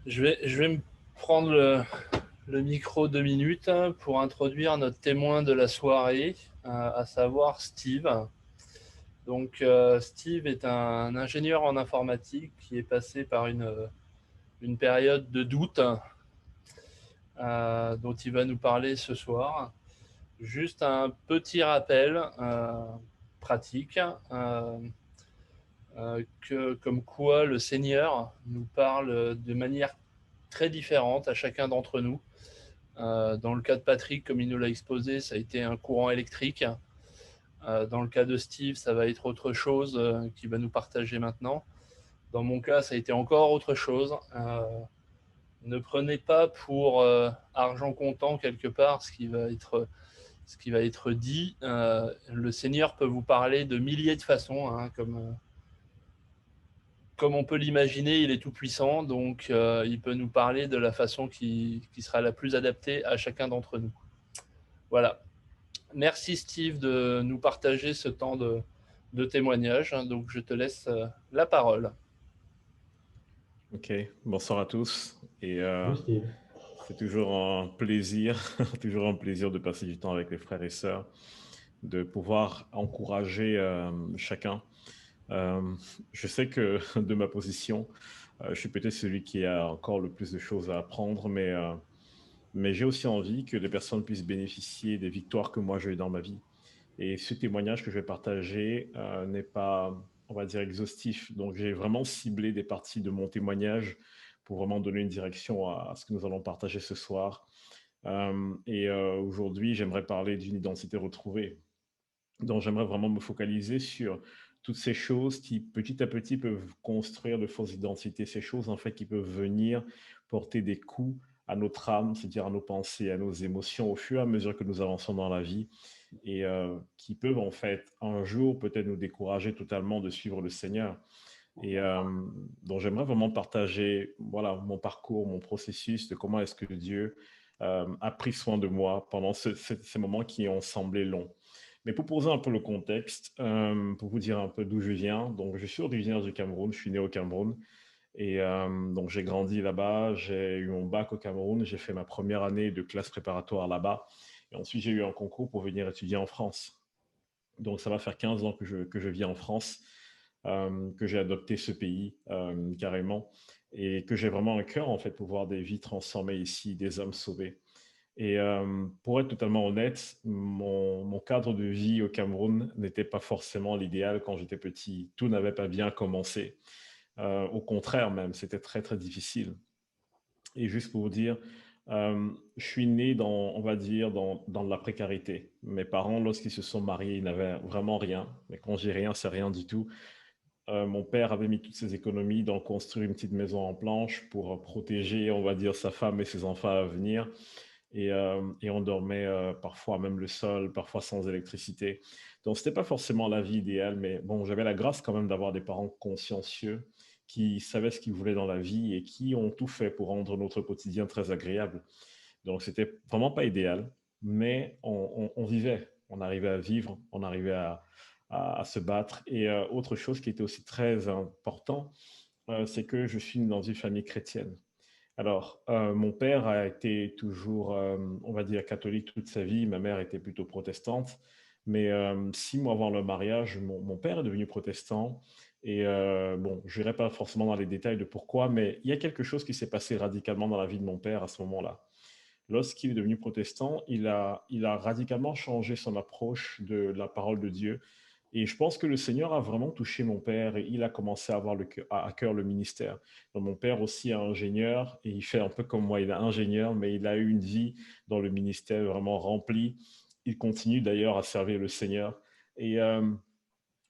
Je vais me prendre le micro 2 minutes pour introduire notre témoin de la soirée, à savoir Steve. Donc, Steve est un ingénieur en informatique qui est passé par une période de doute dont il va nous parler ce soir. Juste un petit rappel pratique, comme quoi le Seigneur nous parle de manière très différente à chacun d'entre nous. Dans le cas de Patrick, comme il nous l'a exposé, ça a été un courant électrique. Dans le cas de Steve, ça va être autre chose qu'il va nous partager maintenant. Dans mon cas, ça a été encore autre chose. Ne prenez pas pour argent comptant quelque part ce qui va être dit. Le Seigneur peut vous parler de milliers de façons, hein, comme on peut l'imaginer, il est tout puissant, donc il peut nous parler de la façon qui sera la plus adaptée à chacun d'entre nous. Voilà. Merci Steve de nous partager ce temps de témoignage. Donc je te laisse la parole. Ok, bonsoir à tous. Salut Steve. C'est toujours un plaisir, toujours un plaisir de passer du temps avec les frères et sœurs, de pouvoir encourager chacun. Euh, je sais que de ma position, je suis peut-être celui qui a encore le plus de choses à apprendre, mais j'ai aussi envie que les personnes puissent bénéficier des victoires que moi j'ai eues dans ma vie. Et ce témoignage que je vais partager n'est pas, on va dire, exhaustif. Donc, j'ai vraiment ciblé des parties de mon témoignage pour vraiment donner une direction à ce que nous allons partager ce soir. Aujourd'hui, j'aimerais parler d'une identité retrouvée. Donc, j'aimerais vraiment me focaliser sur toutes ces choses qui, petit à petit, peuvent construire de fausses identités. Ces choses, en fait, qui peuvent venir porter des coups à notre âme, c'est-à-dire à nos pensées, à nos émotions, au fur et à mesure que nous avançons dans la vie qui peuvent en fait un jour peut-être nous décourager totalement de suivre le Seigneur. Et donc j'aimerais vraiment partager voilà mon parcours, mon processus de comment est-ce que Dieu a pris soin de moi pendant ces moments qui ont semblé longs. Mais pour poser un peu le contexte, pour vous dire un peu d'où je viens, donc je suis originaire du Cameroun, je suis né au Cameroun et donc j'ai grandi là-bas, j'ai eu mon bac au Cameroun, j'ai fait ma première année de classe préparatoire là-bas et ensuite j'ai eu un concours pour venir étudier en France. Donc ça va faire 15 ans que je vis en France, que j'ai adopté ce pays carrément et que j'ai vraiment un cœur en fait pour voir des vies transformées ici, des hommes sauvés. Et pour être totalement honnête, mon cadre de vie au Cameroun n'était pas forcément l'idéal quand j'étais petit. Tout n'avait pas bien commencé. Au contraire même, c'était très très difficile. Et juste pour vous dire, je suis né dans, on va dire, dans de la précarité. Mes parents, lorsqu'ils se sont mariés, ils n'avaient vraiment rien. Mais quand j'ai rien, c'est rien du tout. Mon père avait mis toutes ses économies dans construire une petite maison en planche pour protéger, on va dire, sa femme et ses enfants à venir. Et on dormait parfois même le sol, parfois sans électricité. Donc, c'était pas forcément la vie idéale, mais bon, j'avais la grâce quand même d'avoir des parents consciencieux qui savaient ce qu'ils voulaient dans la vie et qui ont tout fait pour rendre notre quotidien très agréable. Donc, c'était vraiment pas idéal, mais on vivait, on arrivait à vivre, on arrivait à se battre. Et autre chose qui était aussi très important, c'est que je suis dans une famille chrétienne. Alors, mon père a été toujours, on va dire, catholique toute sa vie. Ma mère était plutôt protestante. Mais 6 mois avant le mariage, mon père est devenu protestant. Et bon, je n'irai pas forcément dans les détails de pourquoi, mais il y a quelque chose qui s'est passé radicalement dans la vie de mon père à ce moment-là. Lorsqu'il est devenu protestant, il a radicalement changé son approche de la parole de Dieu. Et je pense que le Seigneur a vraiment touché mon père et il a commencé à avoir à cœur le ministère. Donc, mon père aussi est ingénieur et il fait un peu comme moi, il est ingénieur, mais il a eu une vie dans le ministère vraiment remplie. Il continue d'ailleurs à servir le Seigneur. Et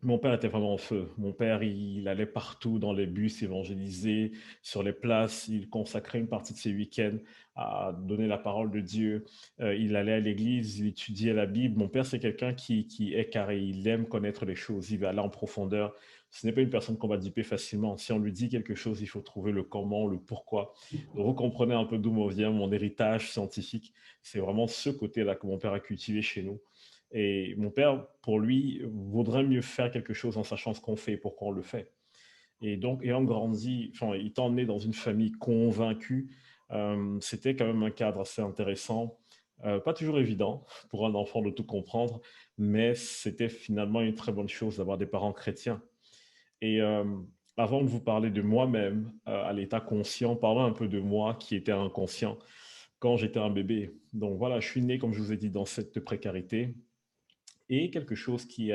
mon père était vraiment en feu. Mon père, il allait partout dans les bus évangéliser, sur les places. Il consacrait une partie de ses week-ends à donner la parole de Dieu. Il allait à l'église, il étudiait la Bible. Mon père, c'est quelqu'un qui est carré. Il aime connaître les choses. Il va aller en profondeur. Ce n'est pas une personne qu'on va duper facilement. Si on lui dit quelque chose, il faut trouver le comment, le pourquoi. Donc, vous comprenez un peu d'où me vient mon héritage scientifique. C'est vraiment ce côté-là que mon père a cultivé chez nous. Et mon père, pour lui, vaudrait mieux faire quelque chose en sachant ce qu'on fait et pourquoi on le fait. Et donc, ayant grandi, enfin, étant né dans une famille convaincue, c'était quand même un cadre assez intéressant. Pas toujours évident pour un enfant de tout comprendre, mais c'était finalement une très bonne chose d'avoir des parents chrétiens. Et avant de vous parler de moi-même à l'état conscient, parlons un peu de moi qui était inconscient quand j'étais un bébé. Donc voilà, je suis né, comme je vous ai dit, dans cette précarité. Et quelque chose qui est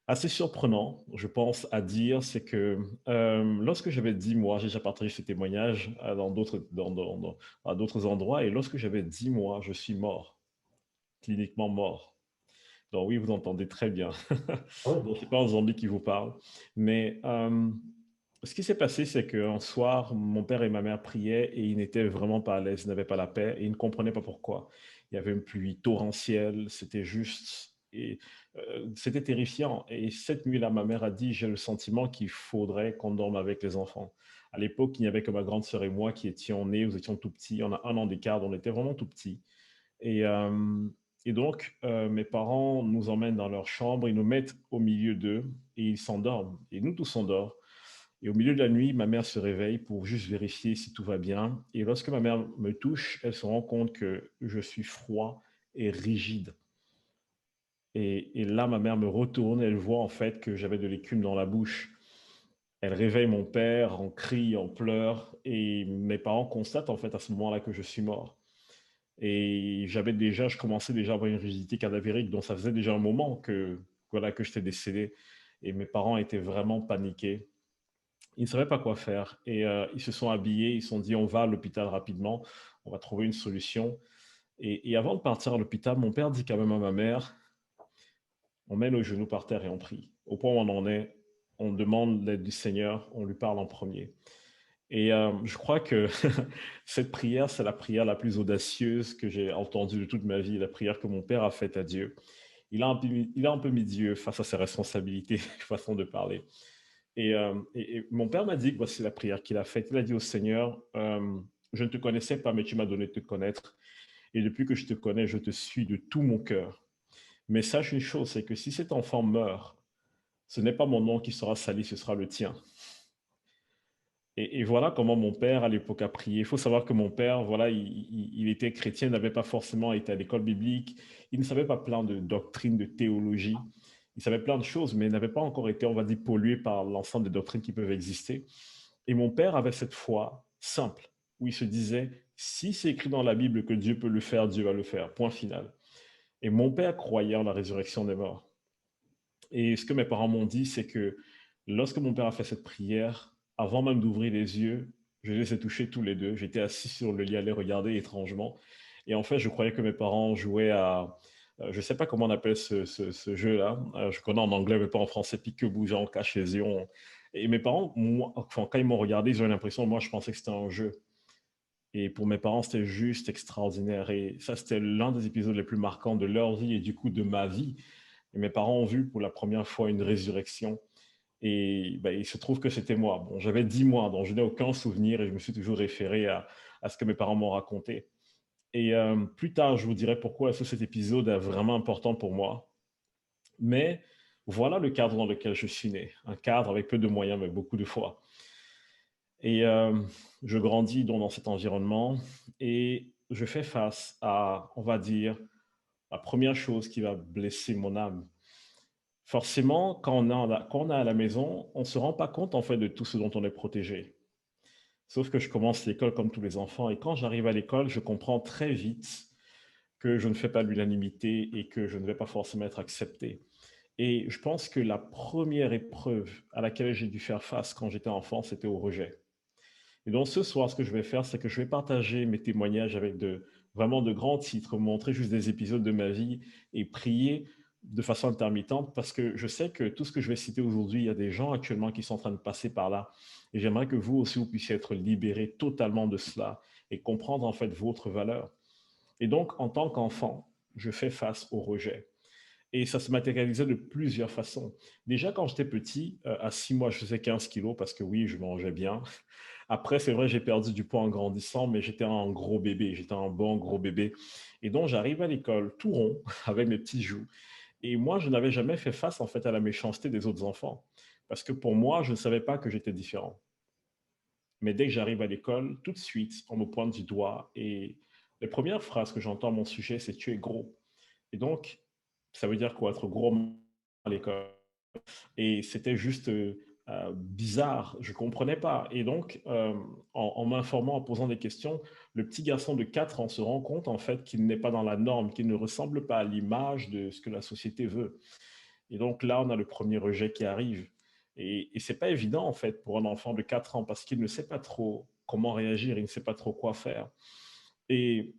assez surprenant, je pense, à dire, c'est que lorsque j'avais 10 mois, j'ai déjà partagé ce témoignage à d'autres endroits, et lorsque j'avais 10 mois, je suis mort, cliniquement mort. Donc oui, vous entendez très bien. Ouais. Donc c'est pas un zombie qui vous parle. Mais ce qui s'est passé, c'est qu'un soir, mon père et ma mère priaient et ils n'étaient vraiment pas à l'aise, ils n'avaient pas la paix et ils ne comprenaient pas pourquoi. Il y avait une pluie torrentielle, c'était juste et c'était terrifiant. Et cette nuit-là, ma mère a dit, j'ai le sentiment qu'il faudrait qu'on dorme avec les enfants. À l'époque, il n'y avait que ma grande sœur et moi qui étions nés, nous étions tout petits, on a 1 an d'écart, on était vraiment tout petits. Et, euh, et donc, mes parents nous emmènent dans leur chambre, ils nous mettent au milieu d'eux et ils s'endorment. Et nous tous on dort. Et au milieu de la nuit, ma mère se réveille pour juste vérifier si tout va bien. Et lorsque ma mère me touche, elle se rend compte que je suis froid et rigide. Et là, ma mère me retourne, elle voit en fait que j'avais de l'écume dans la bouche. Elle réveille mon père en crie, en pleurs, et mes parents constatent en fait à ce moment-là que je suis mort. Et je commençais déjà à avoir une rigidité cadavérique, donc ça faisait déjà un moment que, voilà, que j'étais décédé. Et mes parents étaient vraiment paniqués. Ils ne savaient pas quoi faire. Et ils se sont habillés, ils se sont dit, on va à l'hôpital rapidement, on va trouver une solution. Et avant de partir à l'hôpital, mon père dit quand même à ma mère, on met nos genoux par terre et on prie. Au point où on en est, on demande l'aide du Seigneur, on lui parle en premier. Et je crois que cette prière, c'est la prière la plus audacieuse que j'ai entendue de toute ma vie, la prière que mon père a faite à Dieu. Il a un peu mis Dieu face à ses responsabilités, façon de parler. Et mon père m'a dit que voici la prière qu'il a faite. Il a dit au Seigneur, je ne te connaissais pas, mais tu m'as donné de te connaître. Et depuis que je te connais, je te suis de tout mon cœur. Mais sache une chose, c'est que si cet enfant meurt, ce n'est pas mon nom qui sera sali, ce sera le tien. Et voilà comment mon père, à l'époque, a prié. Il faut savoir que mon père, voilà, il était chrétien, n'avait pas forcément été à l'école biblique. Il ne savait pas plein de doctrines, de théologie. Il savait plein de choses, mais il n'avait pas encore été, on va dire, pollué par l'ensemble des doctrines qui peuvent exister. Et mon père avait cette foi simple, où il se disait, si c'est écrit dans la Bible que Dieu peut le faire, Dieu va le faire. Point final. Et mon père croyait en la résurrection des morts. Et ce que mes parents m'ont dit, c'est que lorsque mon père a fait cette prière, avant même d'ouvrir les yeux, je les ai touchés tous les deux. J'étais assis sur le lit à les regarder étrangement. Et en fait, je croyais que mes parents jouaient à... je ne sais pas comment on appelle ce jeu-là. Je connais en anglais, mais pas en français. Pique-bouge, en cache les yeux. Et mes parents, moi, enfin, quand ils m'ont regardé, ils ont eu l'impression, moi, je pensais que c'était un jeu. Et pour mes parents, c'était juste extraordinaire. Et ça, c'était l'un des épisodes les plus marquants de leur vie et du coup de ma vie. Et mes parents ont vu pour la première fois une résurrection. Et ben, il se trouve que c'était moi. Bon, j'avais 10 mois, donc je n'ai aucun souvenir et je me suis toujours référé à ce que mes parents m'ont raconté. Et plus tard, je vous dirai pourquoi est-ce que cet épisode est vraiment important pour moi. Mais voilà le cadre dans lequel je suis né. Un cadre avec peu de moyens, mais beaucoup de foi. Et je grandis donc dans cet environnement et je fais face à, on va dire, la première chose qui va blesser mon âme. Forcément, quand on est à la maison, on ne se rend pas compte en fait de tout ce dont on est protégé. Sauf que je commence l'école comme tous les enfants et quand j'arrive à l'école, je comprends très vite que je ne fais pas l'unanimité et que je ne vais pas forcément être accepté. Et je pense que la première épreuve à laquelle j'ai dû faire face quand j'étais enfant, c'était au rejet. Et donc ce soir, ce que je vais faire, c'est que je vais partager mes témoignages avec vraiment de grands titres, montrer juste des épisodes de ma vie et prier de façon intermittente parce que je sais que tout ce que je vais citer aujourd'hui, il y a des gens actuellement qui sont en train de passer par là. Et j'aimerais que vous aussi, vous puissiez être libérés totalement de cela et comprendre en fait votre valeur. Et donc, en tant qu'enfant, je fais face au rejet. Et ça se matérialisait de plusieurs façons. Déjà, quand j'étais petit, à 6 mois, je faisais 15 kilos parce que oui, je mangeais bien. Après, c'est vrai, j'ai perdu du poids en grandissant, mais j'étais un gros bébé, j'étais un bon gros bébé. Et donc, j'arrive à l'école tout rond, avec mes petits joues. Et moi, je n'avais jamais fait face, en fait, à la méchanceté des autres enfants. Parce que pour moi, je ne savais pas que j'étais différent. Mais dès que j'arrive à l'école, tout de suite, on me pointe du doigt et les premières phrases que j'entends à mon sujet, c'est tu es gros. Et donc, ça veut dire quoi être gros à l'école? Et c'était juste bizarre, je ne comprenais pas. Et donc, en m'informant, en posant des questions, le petit garçon de 4 ans se rend compte en fait qu'il n'est pas dans la norme, qu'il ne ressemble pas à l'image de ce que la société veut. Et donc là, on a le premier rejet qui arrive. Et c'est pas évident en fait pour un enfant de 4 ans parce qu'il ne sait pas trop comment réagir, il ne sait pas trop quoi faire. Et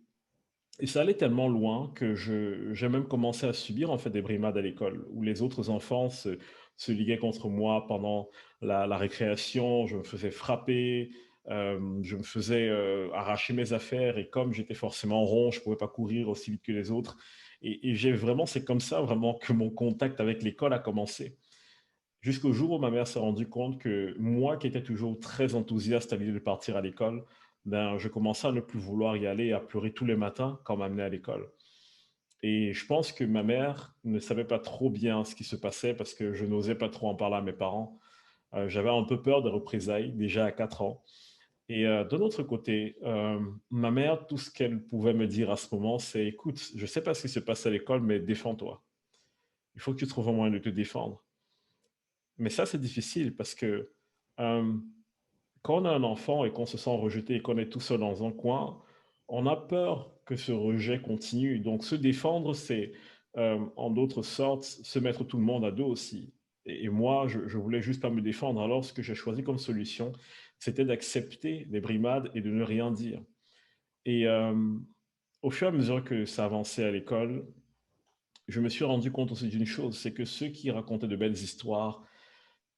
et ça allait tellement loin que j'ai même commencé à subir en fait des brimades à l'école, où les autres enfants se liguaient contre moi pendant la récréation, je me faisais frapper, je me faisais arracher mes affaires, et comme j'étais forcément rond, je ne pouvais pas courir aussi vite que les autres. Et j'ai vraiment, c'est comme ça vraiment que mon contact avec l'école a commencé. Jusqu'au jour où ma mère s'est rendue compte que moi, qui étais toujours très enthousiaste à l'idée de partir à l'école, ben, je commençais à ne plus vouloir y aller, à pleurer tous les matins quand on m'amenait à l'école. Et je pense que ma mère ne savait pas trop bien ce qui se passait parce que je n'osais pas trop en parler à mes parents. J'avais un peu peur de représailles déjà à 4 ans. Et de l'autre côté, ma mère, tout ce qu'elle pouvait me dire à ce moment, c'est: écoute, je ne sais pas ce qui se passe à l'école, mais défends-toi. Il faut que tu trouves un moyen de te défendre. Mais ça, c'est difficile parce que euh, quand on a un enfant et qu'on se sent rejeté et qu'on est tout seul dans un coin, on a peur que ce rejet continue. Donc se défendre, c'est en d'autres sortes se mettre tout le monde à dos aussi. Et moi, je voulais juste pas me défendre. Alors ce que j'ai choisi comme solution, c'était d'accepter les brimades et de ne rien dire. Et au fur et à mesure que ça avançait à l'école, je me suis rendu compte aussi d'une chose, c'est que ceux qui racontaient de belles histoires,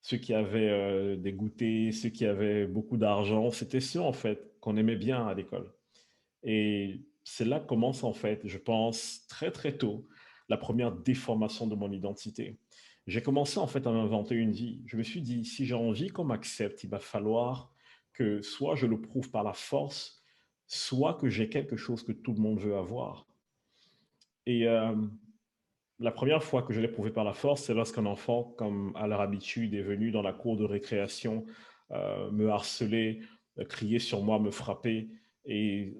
ceux qui avaient des goûters, ceux qui avaient beaucoup d'argent, c'était ceux en fait qu'on aimait bien à l'école. Et c'est là que commence en fait, je pense, très très tôt, la première déformation de mon identité. J'ai commencé en fait à m'inventer une vie. Je me suis dit, si j'ai envie qu'on m'accepte, il va falloir que soit je le prouve par la force, soit que j'ai quelque chose que tout le monde veut avoir. Et la première fois que je l'ai prouvé par la force, c'est lorsqu'un enfant, comme à leur habitude, est venu dans la cour de récréation me harceler, crier sur moi, me frapper. Et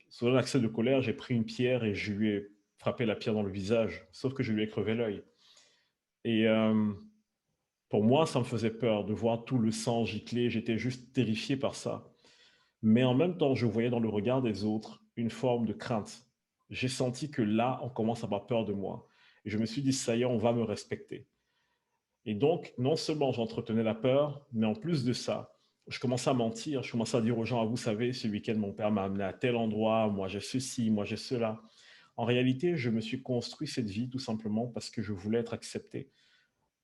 sous un accès de colère, j'ai pris une pierre et je lui ai frappé la pierre dans le visage, sauf que je lui ai crevé l'œil. Et pour moi, ça me faisait peur de voir tout le sang gicler, j'étais juste terrifié par ça. Mais en même temps, je voyais dans le regard des autres une forme de crainte. J'ai senti que là, on commence à avoir peur de moi. Et je me suis dit, ça y est, on va me respecter. Et donc, non seulement j'entretenais la peur, mais en plus de ça, je commençais à mentir. Je commençais à dire aux gens: ah, vous savez, ce week-end, mon père m'a amené à tel endroit, moi j'ai ceci, moi j'ai cela. En réalité, je me suis construit cette vie tout simplement parce que je voulais être accepté,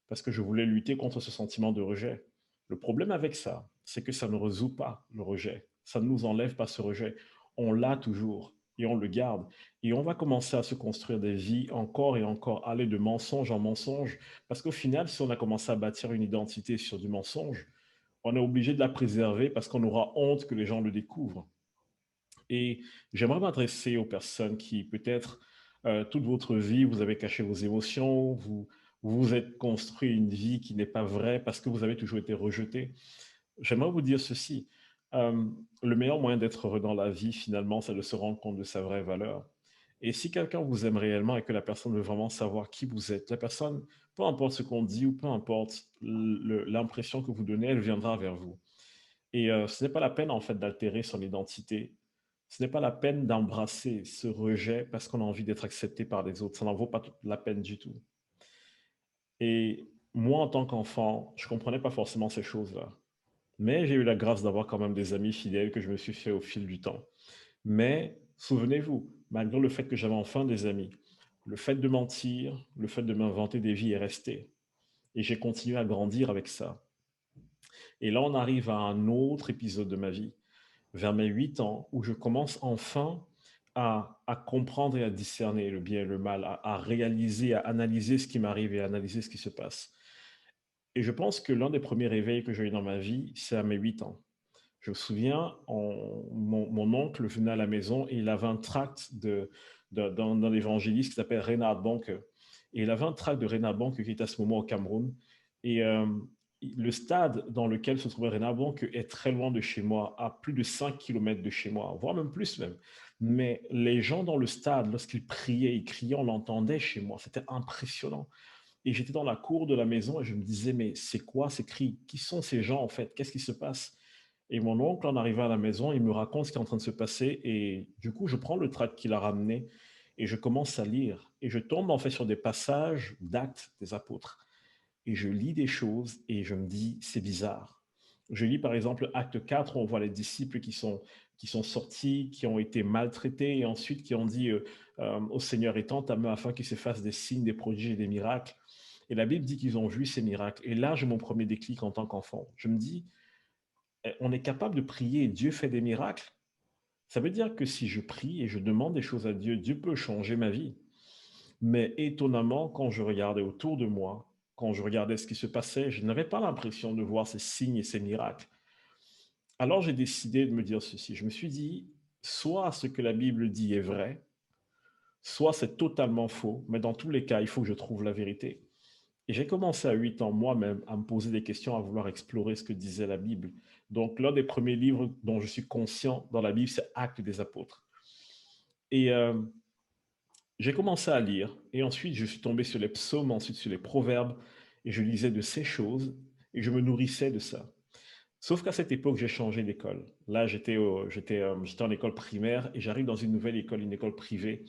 parce que je voulais lutter contre ce sentiment de rejet. Le problème avec ça, c'est que ça ne résout pas le rejet. Ça ne nous enlève pas ce rejet. On l'a toujours et on le garde. Et on va commencer à se construire des vies encore et encore, aller de mensonge en mensonge. Parce qu'au final, si on a commencé à bâtir une identité sur du mensonge, on est obligé de la préserver parce qu'on aura honte que les gens le découvrent. Et j'aimerais m'adresser aux personnes qui, peut-être, toute votre vie, vous avez caché vos émotions, vous vous êtes construit une vie qui n'est pas vraie parce que vous avez toujours été rejeté. J'aimerais vous dire ceci. euh, le meilleur moyen d'être heureux dans la vie, finalement, c'est de se rendre compte de sa vraie valeur. Et si quelqu'un vous aime réellement et que la personne veut vraiment savoir qui vous êtes, la personne, peu importe ce qu'on dit ou peu importe l'impression que vous donnez, elle viendra vers vous. Et ce n'est pas la peine, en fait, d'altérer son identité. Ce n'est pas la peine d'embrasser ce rejet parce qu'on a envie d'être accepté par les autres. Ça n'en vaut pas la peine du tout. Et moi, en tant qu'enfant, je ne comprenais pas forcément ces choses-là. Mais j'ai eu la grâce d'avoir quand même des amis fidèles que je me suis fait au fil du temps. Mais souvenez-vous, malgré le fait que j'avais enfin des amis, le fait de mentir, le fait de m'inventer des vies est resté. Et j'ai continué à grandir avec ça. Et là, on arrive à un autre épisode de ma vie, vers mes 8 ans, où je commence enfin à comprendre et à discerner le bien et le mal, à réaliser, à analyser ce qui m'arrive et à analyser ce qui se passe. Et je pense que l'un des premiers réveils que j'ai eu dans ma vie, c'est à mes 8 ans. Je me souviens, mon oncle venait à la maison et il avait un tract d'un évangéliste qui s'appelle Reinhard Bonke. Et il avait un tract de Reinhard Bonke qui était à ce moment au Cameroun. Et le stade dans lequel se trouvait Reinhard Bonnke est très loin de chez moi, à plus de 5 kilomètres de chez moi, voire même plus même. Mais les gens dans le stade, lorsqu'ils priaient, ils criaient, on l'entendait chez moi. C'était impressionnant. Et j'étais dans la cour de la maison et je me disais, mais c'est quoi ces cris? Qui sont ces gens en fait? Qu'est-ce qui se passe? Et mon oncle, en arrivant à la maison, il me raconte ce qui est en train de se passer. Et du coup, je prends le tract qu'il a ramené et je commence à lire. Et je tombe en fait sur des passages d'Actes des Apôtres. Et je lis des choses et je me dis, c'est bizarre. Je lis par exemple Acte 4, où on voit les disciples qui sont sortis, qui ont été maltraités et ensuite qui ont dit au Seigneur, étends ta main afin qu'il se fasse des signes, des prodiges et des miracles. Et la Bible dit qu'ils ont vu ces miracles. Et là, j'ai mon premier déclic en tant qu'enfant. Je me dis, on est capable de prier et Dieu fait des miracles. Ça veut dire que si je prie et je demande des choses à Dieu, Dieu peut changer ma vie. Mais étonnamment, quand je regardais autour de moi, quand je regardais ce qui se passait, je n'avais pas l'impression de voir ces signes et ces miracles. Alors j'ai décidé de me dire ceci. Je me suis dit, soit ce que la Bible dit est vrai, soit c'est totalement faux, mais dans tous les cas, il faut que je trouve la vérité. Et j'ai commencé à 8 ans moi-même à me poser des questions, à vouloir explorer ce que disait la Bible. Donc l'un des premiers livres dont je suis conscient dans la Bible, c'est Actes des Apôtres. Et j'ai commencé à lire, et ensuite je suis tombé sur les psaumes, ensuite sur les proverbes, et je lisais de ces choses, et je me nourrissais de ça. Sauf qu'à cette époque, j'ai changé d'école. Là, j'étais en école primaire, et j'arrive dans une nouvelle école, une école privée.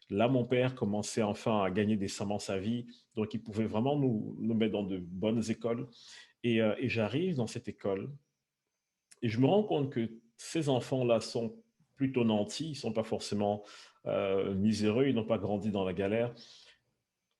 Là, mon père commençait enfin à gagner décemment sa vie, donc il pouvait vraiment nous mettre dans de bonnes écoles. Et j'arrive dans cette école, et je me rends compte que ces enfants-là sont plutôt nantis, ils ne sont pas forcément miséreux, ils n'ont pas grandi dans la galère,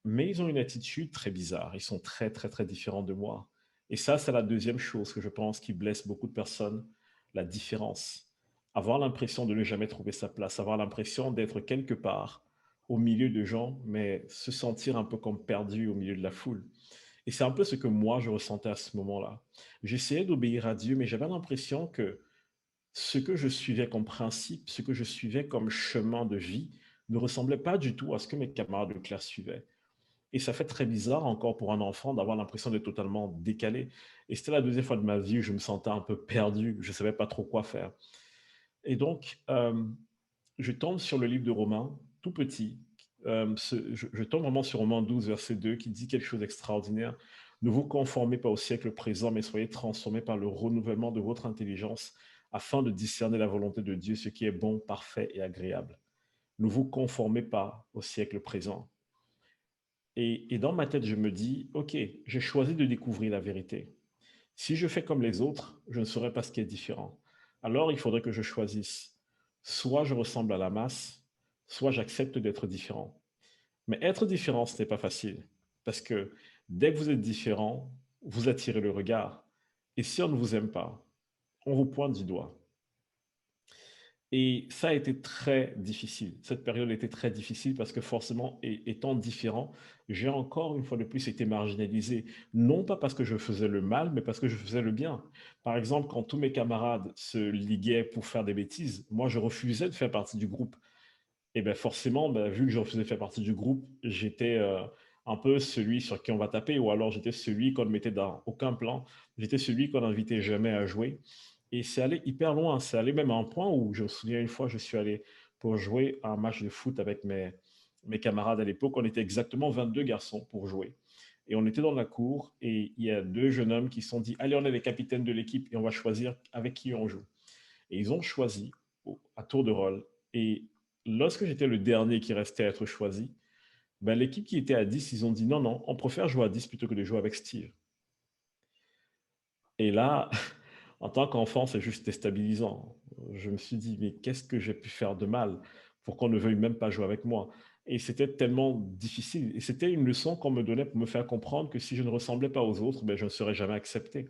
mais ils ont une attitude très bizarre. Ils sont très, très, très différents de moi. Et ça, c'est la deuxième chose que je pense qui blesse beaucoup de personnes, la différence. Avoir l'impression de ne jamais trouver sa place, avoir l'impression d'être quelque part au milieu de gens, mais se sentir un peu comme perdu au milieu de la foule. Et c'est un peu ce que moi, je ressentais à ce moment-là. J'essayais d'obéir à Dieu, mais j'avais l'impression que ce que je suivais comme principe, ce que je suivais comme chemin de vie, ne ressemblait pas du tout à ce que mes camarades de classe suivaient. Et ça fait très bizarre encore pour un enfant d'avoir l'impression d'être totalement décalé. Et c'était la deuxième fois de ma vie où je me sentais un peu perdu, je ne savais pas trop quoi faire. Et donc, je tombe sur le livre de Romains, tout petit. Je tombe vraiment sur Romains 12, verset 2, qui dit quelque chose d'extraordinaire. Ne vous conformez pas au siècle présent, mais soyez transformés par le renouvellement de votre intelligence, afin de discerner la volonté de Dieu, ce qui est bon, parfait et agréable. Ne vous conformez pas au siècle présent. Et dans ma tête, je me dis, OK, j'ai choisi de découvrir la vérité. Si je fais comme les autres, je ne saurais pas ce qui est différent. Alors, il faudrait que je choisisse. Soit je ressemble à la masse, soit j'accepte d'être différent. Mais être différent, ce n'est pas facile. Parce que dès que vous êtes différent, vous attirez le regard. Et si on ne vous aime pas, on vous pointe du doigt. Et ça a été très difficile. Cette période a été très difficile parce que forcément, étant différent, j'ai encore une fois de plus été marginalisé. Non pas parce que je faisais le mal, mais parce que je faisais le bien. Par exemple, quand tous mes camarades se liguaient pour faire des bêtises, moi, je refusais de faire partie du groupe. Et bien forcément, ben, vu que je refusais de faire partie du groupe, j'étais un peu celui sur qui on va taper, ou alors j'étais celui qu'on ne mettait dans aucun plan. J'étais celui qu'on n'invitait jamais à jouer. Et c'est allé hyper loin. C'est allé même à un point où je me souviens une fois, je suis allé pour jouer à un match de foot avec mes camarades à l'époque. On était exactement 22 garçons pour jouer. Et on était dans la cour et il y a deux jeunes hommes qui se sont dit, allez, on est les capitaines de l'équipe et on va choisir avec qui on joue. Et ils ont choisi à tour de rôle. Et lorsque j'étais le dernier qui restait à être choisi, ben, l'équipe qui était à 10, ils ont dit non, non, on préfère jouer à 10 plutôt que de jouer avec Steve. Et là, en tant qu'enfant, c'est juste déstabilisant. Je me suis dit, mais qu'est-ce que j'ai pu faire de mal pour qu'on ne veuille même pas jouer avec moi? Et c'était tellement difficile. Et c'était une leçon qu'on me donnait pour me faire comprendre que si je ne ressemblais pas aux autres, ben, je ne serais jamais accepté.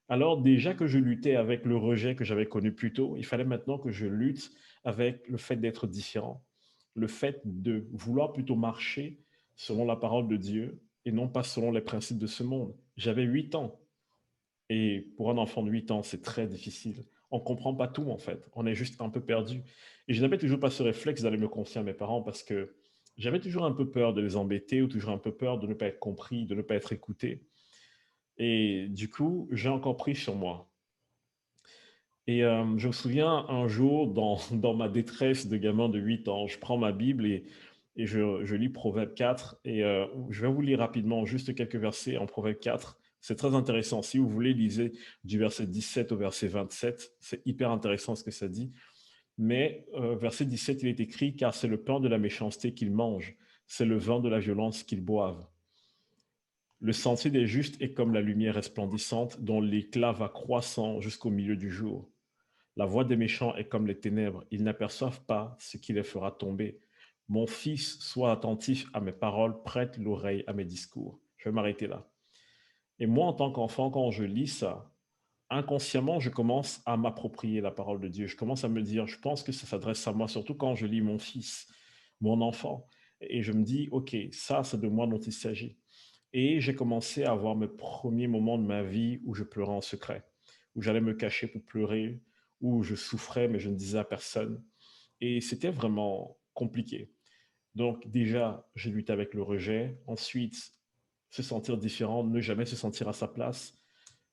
Alors déjà que je luttais avec le rejet que j'avais connu plus tôt, il fallait maintenant que je lutte avec le fait d'être différent, le fait de vouloir plutôt marcher selon la parole de Dieu et non pas selon les principes de ce monde. J'avais 8 ans et pour un enfant de 8 ans, c'est très difficile. On ne comprend pas tout en fait, on est juste un peu perdu. Et je n'avais toujours pas ce réflexe d'aller me confier à mes parents parce que j'avais toujours un peu peur de les embêter ou toujours un peu peur de ne pas être compris, de ne pas être écouté. Et du coup, j'ai encore pris sur moi. Et je me souviens un jour, dans, dans ma détresse de gamin de 8 ans, je prends ma Bible et je lis Proverbe 4. Et je vais vous lire rapidement juste quelques versets en Proverbe 4. C'est très intéressant. Si vous voulez, lisez du verset 17 au verset 27. C'est hyper intéressant ce que ça dit. Mais verset 17, il est écrit, car c'est le pain de la méchanceté qu'ils mangent, c'est le vin de la violence qu'ils boivent. Le sentier des justes est comme la lumière resplendissante dont l'éclat va croissant jusqu'au milieu du jour. La voix des méchants est comme les ténèbres, ils n'aperçoivent pas ce qui les fera tomber. Mon fils, sois attentif à mes paroles, prête l'oreille à mes discours. Je vais m'arrêter là. Et moi, en tant qu'enfant, quand je lis ça, inconsciemment, je commence à m'approprier la parole de Dieu. Je commence à me dire, je pense que ça s'adresse à moi, surtout quand je lis mon fils, mon enfant. Et je me dis, OK, ça, c'est de moi dont il s'agit. Et j'ai commencé à avoir mes premiers moments de ma vie où je pleurais en secret, où j'allais me cacher pour pleurer, où je souffrais, mais je ne disais à personne. Et c'était vraiment compliqué. Donc déjà, j'ai lutté avec le rejet. Ensuite, se sentir différent, ne jamais se sentir à sa place,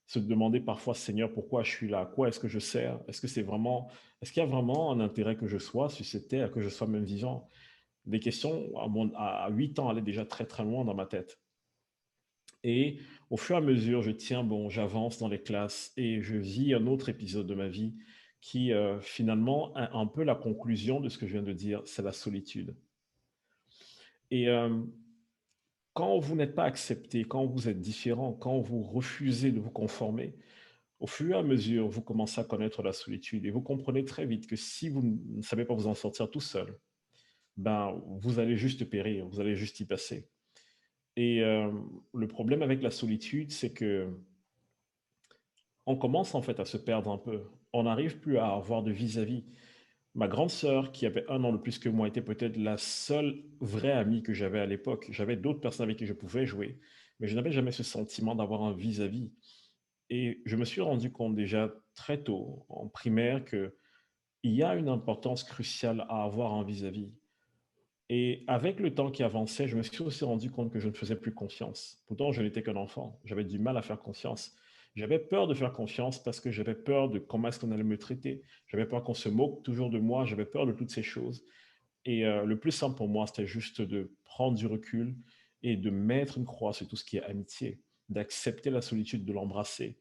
se demander parfois, Seigneur, pourquoi je suis là? À quoi est-ce que je sers? Est-ce que c'est vraiment, est-ce qu'il y a vraiment un intérêt que je sois sur cette terre, que je sois même vivant? Des questions à 8 ans allaient déjà très très loin dans ma tête. Et au fur et à mesure, je tiens bon, j'avance dans les classes et je vis un autre épisode de ma vie qui finalement a un peu la conclusion de ce que je viens de dire, c'est la solitude. Et quand vous n'êtes pas accepté, quand vous êtes différent, quand vous refusez de vous conformer, au fur et à mesure, vous commencez à connaître la solitude et vous comprenez très vite que si vous ne savez pas vous en sortir tout seul, ben, vous allez juste périr, vous allez juste y passer. Et le problème avec la solitude, c'est que on commence en fait à se perdre un peu. On n'arrive plus à avoir de vis-à-vis. Ma grande sœur, qui avait 1 an de plus que moi, était peut-être la seule vraie amie que j'avais à l'époque. J'avais d'autres personnes avec qui je pouvais jouer, mais je n'avais jamais ce sentiment d'avoir un vis-à-vis. Et je me suis rendu compte déjà très tôt, en primaire, qu'il y a une importance cruciale à avoir un vis-à-vis. Et avec le temps qui avançait, je me suis aussi rendu compte que je ne faisais plus confiance. Pourtant, je n'étais qu'un enfant. J'avais du mal à faire confiance. J'avais peur de faire confiance parce que j'avais peur de comment est-ce qu'on allait me traiter. J'avais peur qu'on se moque toujours de moi. J'avais peur de toutes ces choses. Et le plus simple pour moi, c'était juste de prendre du recul et de mettre une croix sur tout ce qui est amitié, d'accepter la solitude, de l'embrasser.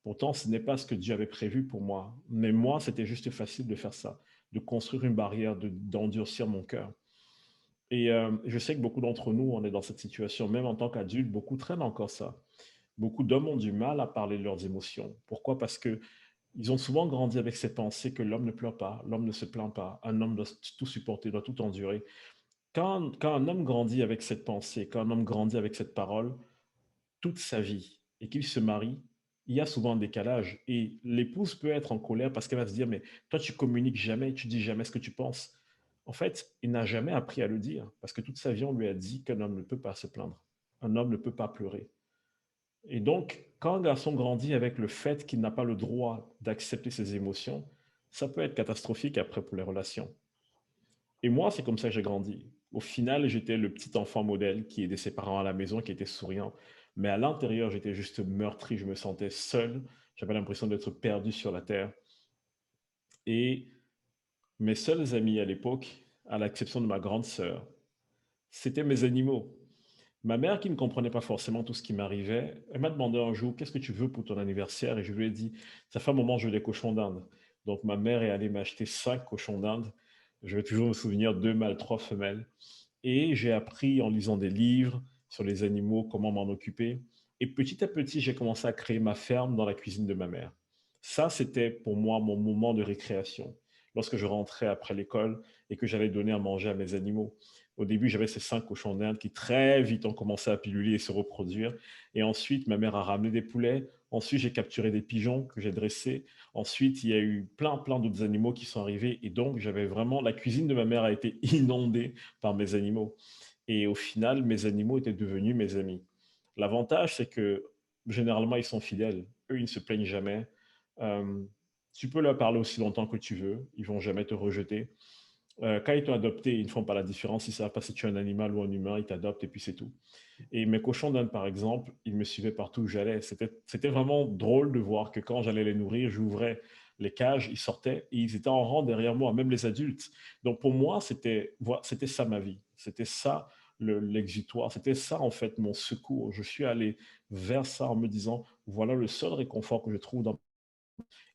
Pourtant, ce n'est pas ce que Dieu avait prévu pour moi. Mais moi, c'était juste facile de faire ça, de construire une barrière, d'endurcir mon cœur. Et je sais que beaucoup d'entre nous, on est dans cette situation, même en tant qu'adultes, beaucoup traînent encore ça. Beaucoup d'hommes ont du mal à parler de leurs émotions. Pourquoi? Parce que ils ont souvent grandi avec cette pensée que l'homme ne pleure pas, l'homme ne se plaint pas, un homme doit tout supporter, doit tout endurer. Quand un homme grandit avec cette pensée, quand un homme grandit avec cette parole, toute sa vie, et qu'il se marie, il y a souvent un décalage. Et l'épouse peut être en colère parce qu'elle va se dire, mais toi, tu communiques jamais, tu dis jamais ce que tu penses. En fait, il n'a jamais appris à le dire parce que toute sa vie, on lui a dit qu'un homme ne peut pas se plaindre. Un homme ne peut pas pleurer. Et donc, quand un garçon grandit avec le fait qu'il n'a pas le droit d'accepter ses émotions, ça peut être catastrophique après pour les relations. Et moi, c'est comme ça que j'ai grandi. Au final, j'étais le petit enfant modèle qui aidait ses parents à la maison, qui était souriant. Mais à l'intérieur, j'étais juste meurtri, je me sentais seul. J'avais l'impression d'être perdu sur la terre. Et mes seuls amis à l'époque, à l'exception de ma grande sœur, c'était mes animaux. Ma mère, qui ne comprenait pas forcément tout ce qui m'arrivait, elle m'a demandé un jour, qu'est-ce que tu veux pour ton anniversaire? Et je lui ai dit, ça fait un moment que je veux des cochons d'Inde. Donc ma mère est allée m'acheter 5 cochons d'Inde. Je vais toujours me souvenir, 2 mâles, 3 femelles. Et j'ai appris en lisant des livres sur les animaux, comment m'en occuper. Et petit à petit, j'ai commencé à créer ma ferme dans la cuisine de ma mère. Ça, c'était pour moi mon moment de récréation. Lorsque je rentrais après l'école et que j'allais donner à manger à mes animaux. Au début, j'avais ces 5 cochons d'Inde qui très vite ont commencé à piluler et se reproduire. Et ensuite, ma mère a ramené des poulets. Ensuite, j'ai capturé des pigeons que j'ai dressés. Ensuite, il y a eu plein d'autres animaux qui sont arrivés. Et donc, j'avais vraiment, la cuisine de ma mère a été inondée par mes animaux. Et au final, mes animaux étaient devenus mes amis. L'avantage, c'est que généralement, ils sont fidèles. Eux, ils ne se plaignent jamais. Euh, Tu peux leur parler aussi longtemps que tu veux. Ils vont jamais te rejeter. Quand ils t'ont adopté, ils ne font pas la différence. Ils ne savent pas si tu es un animal ou un humain, ils t'adoptent et puis c'est tout. Et mes cochons d'Inde, par exemple, ils me suivaient partout où j'allais. C'était vraiment drôle de voir que quand j'allais les nourrir, j'ouvrais les cages, ils sortaient et ils étaient en rang derrière moi, même les adultes. Donc pour moi, c'était ça ma vie. C'était ça l'exutoire. C'était ça, en fait, mon secours. Je suis allé vers ça en me disant, voilà le seul réconfort que je trouve dans.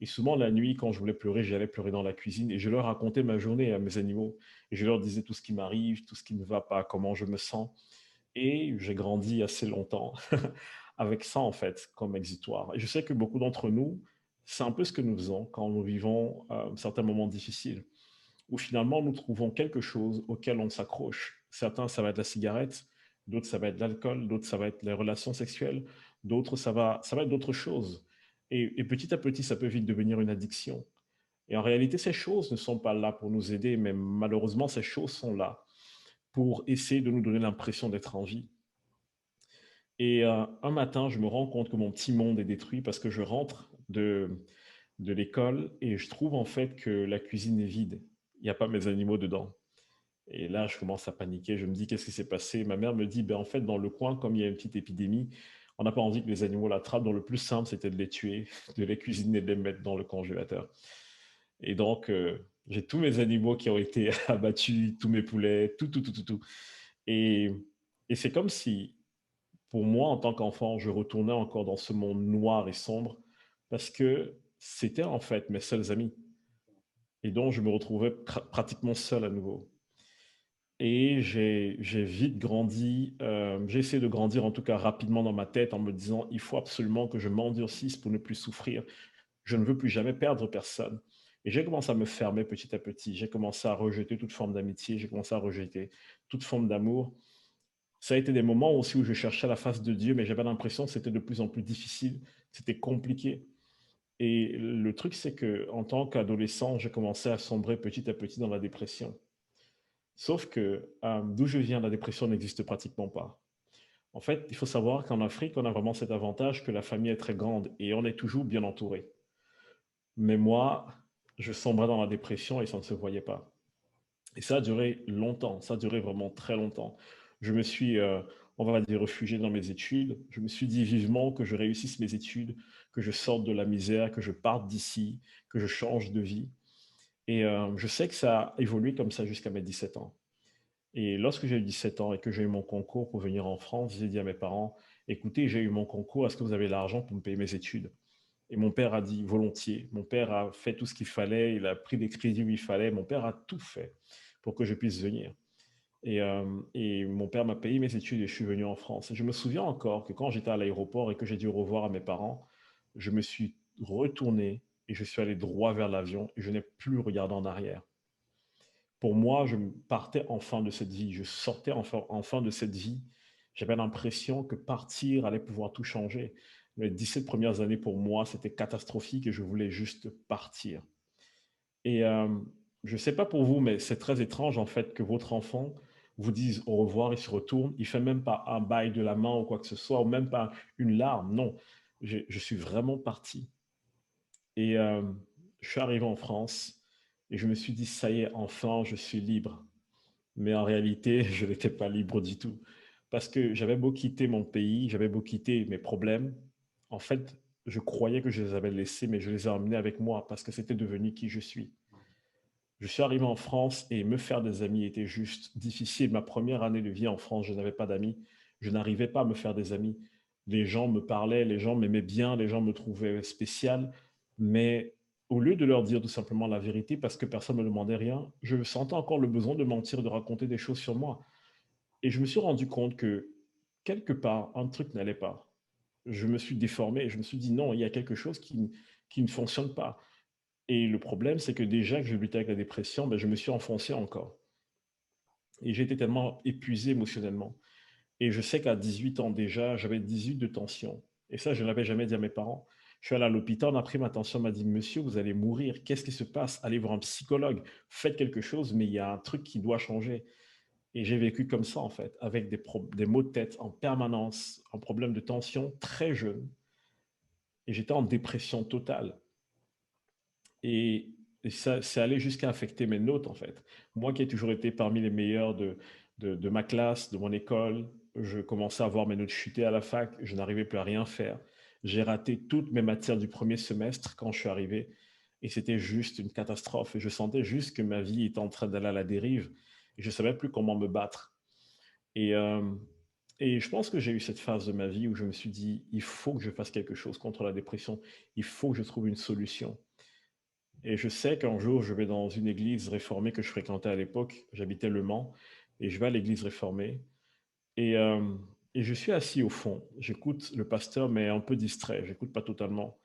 Et souvent, la nuit, quand je voulais pleurer, j'allais pleurer dans la cuisine et je leur racontais ma journée à mes animaux. Et je leur disais tout ce qui m'arrive, tout ce qui ne va pas, comment je me sens. Et j'ai grandi assez longtemps avec ça, en fait, comme exitoire. Et je sais que beaucoup d'entre nous, c'est un peu ce que nous faisons quand nous vivons certains moments difficiles, où finalement nous trouvons quelque chose auquel on s'accroche. Certains, ça va être la cigarette, d'autres, ça va être l'alcool, d'autres, ça va être les relations sexuelles, d'autres, ça va être d'autres choses. Et petit à petit, ça peut vite devenir une addiction. Et en réalité, ces choses ne sont pas là pour nous aider, mais malheureusement, ces choses sont là pour essayer de nous donner l'impression d'être en vie. Et un matin, je me rends compte que mon petit monde est détruit parce que je rentre de l'école et je trouve en fait que la cuisine est vide. Il n'y a pas mes animaux dedans. Et là, je commence à paniquer. Je me dis, qu'est-ce qui s'est passé? Ma mère me dit, ben, en fait, dans le coin, comme il y a une petite épidémie, on n'a pas envie que les animaux l'attrapent. Donc, le plus simple, c'était de les tuer, de les cuisiner et de les mettre dans le congélateur. Et donc, j'ai tous mes animaux qui ont été abattus, tous mes poulets, tout, tout, tout, tout, tout. Et, et c'est comme si pour moi, en tant qu'enfant, je retournais encore dans ce monde noir et sombre parce que c'était en fait mes seuls amis. Et donc, je me retrouvais pratiquement seul à nouveau. Et j'ai vite grandi, j'ai essayé de grandir en tout cas rapidement dans ma tête en me disant, il faut absolument que je m'endurcisse pour ne plus souffrir. Je ne veux plus jamais perdre personne. Et j'ai commencé à me fermer petit à petit. J'ai commencé à rejeter toute forme d'amitié, j'ai commencé à rejeter toute forme d'amour. Ça a été des moments aussi où je cherchais la face de Dieu, mais j'avais l'impression que c'était de plus en plus difficile, c'était compliqué. Et le truc, c'est que en tant qu'adolescent, j'ai commencé à sombrer petit à petit dans la dépression. Sauf que d'où je viens, la dépression n'existe pratiquement pas. En fait, il faut savoir qu'en Afrique, on a vraiment cet avantage que la famille est très grande et on est toujours bien entouré. Mais moi, je sombrais dans la dépression et ça ne se voyait pas. Et ça a duré longtemps, ça a duré vraiment très longtemps. Je me suis, on va dire, réfugié dans mes études. Je me suis dit vivement que je réussisse mes études, que je sorte de la misère, que je parte d'ici, que je change de vie. Et je sais que ça a évolué comme ça jusqu'à mes 17 ans. Et lorsque j'ai eu 17 ans et que j'ai eu mon concours pour venir en France, j'ai dit à mes parents, écoutez, j'ai eu mon concours, est-ce que vous avez l'argent pour me payer mes études? Et mon père a dit volontiers. Mon père a fait tout ce qu'il fallait, il a pris des crédits où il fallait, mon père a tout fait pour que je puisse venir. Et mon père m'a payé mes études et je suis venu en France. Et je me souviens encore que quand j'étais à l'aéroport et que j'ai dit au revoir à mes parents, je me suis retourné et je suis allé droit vers l'avion et je n'ai plus regardé en arrière. Pour moi, je partais enfin de cette vie, je sortais enfin de cette vie. J'avais l'impression que partir allait pouvoir tout changer. Les 17 premières années pour moi, c'était catastrophique et je voulais juste partir. Et je ne sais pas pour vous, mais c'est très étrange en fait que votre enfant vous dise au revoir, il se retourne, il fait même pas un bail de la main ou quoi que ce soit, ou même pas une larme. Non, je suis vraiment parti. Et je suis arrivé en France et je me suis dit, ça y est, enfin, je suis libre. Mais en réalité, je n'étais pas libre du tout. Parce que j'avais beau quitter mon pays, j'avais beau quitter mes problèmes, en fait, je croyais que je les avais laissés, mais je les ai emmenés avec moi parce que c'était devenu qui je suis. Je suis arrivé en France et me faire des amis était juste difficile. Ma première année de vie en France, je n'avais pas d'amis. Je n'arrivais pas à me faire des amis. Les gens me parlaient, les gens m'aimaient bien, les gens me trouvaient spécial. Mais au lieu de leur dire tout simplement la vérité, parce que personne ne me demandait rien, je sentais encore le besoin de mentir, de raconter des choses sur moi. Et je me suis rendu compte que quelque part, un truc n'allait pas. Je me suis déformé et je me suis dit non, il y a quelque chose qui ne fonctionne pas. Et le problème, c'est que déjà que je luttais avec la dépression, ben, je me suis enfoncé encore. Et j'ai été tellement épuisé émotionnellement. Et je sais qu'à 18 ans déjà, j'avais 18 de tension. Et ça, je ne l'avais jamais dit à mes parents. Je suis allé à l'hôpital, on a pris ma tension, on m'a dit, monsieur, vous allez mourir. Qu'est-ce qui se passe? Allez voir un psychologue, faites quelque chose, mais il y a un truc qui doit changer. Et j'ai vécu comme ça, en fait, avec des maux de tête en permanence, un problème de tension très jeune. Et j'étais en dépression totale. Et Et ça, c'est allé jusqu'à affecter mes notes, en fait. Moi qui ai toujours été parmi les meilleurs de ma classe, de mon école, je commençais à voir mes notes chuter à la fac, je n'arrivais plus à rien faire. J'ai raté toutes mes matières du premier semestre quand je suis arrivé et c'était juste une catastrophe. Et je sentais juste que ma vie était en train d'aller à la dérive et je ne savais plus comment me battre. Et, euh, et je pense que j'ai eu cette phase de ma vie où je me suis dit, il faut que je fasse quelque chose contre la dépression, il faut que je trouve une solution. Et je sais qu'un jour, je vais dans une église réformée que je fréquentais à l'époque. J'habitais Le Mans et je vais à l'église réformée. Et, euh, et je suis assis au fond. J'écoute le pasteur, mais un peu distrait. J'écoute pas totalement.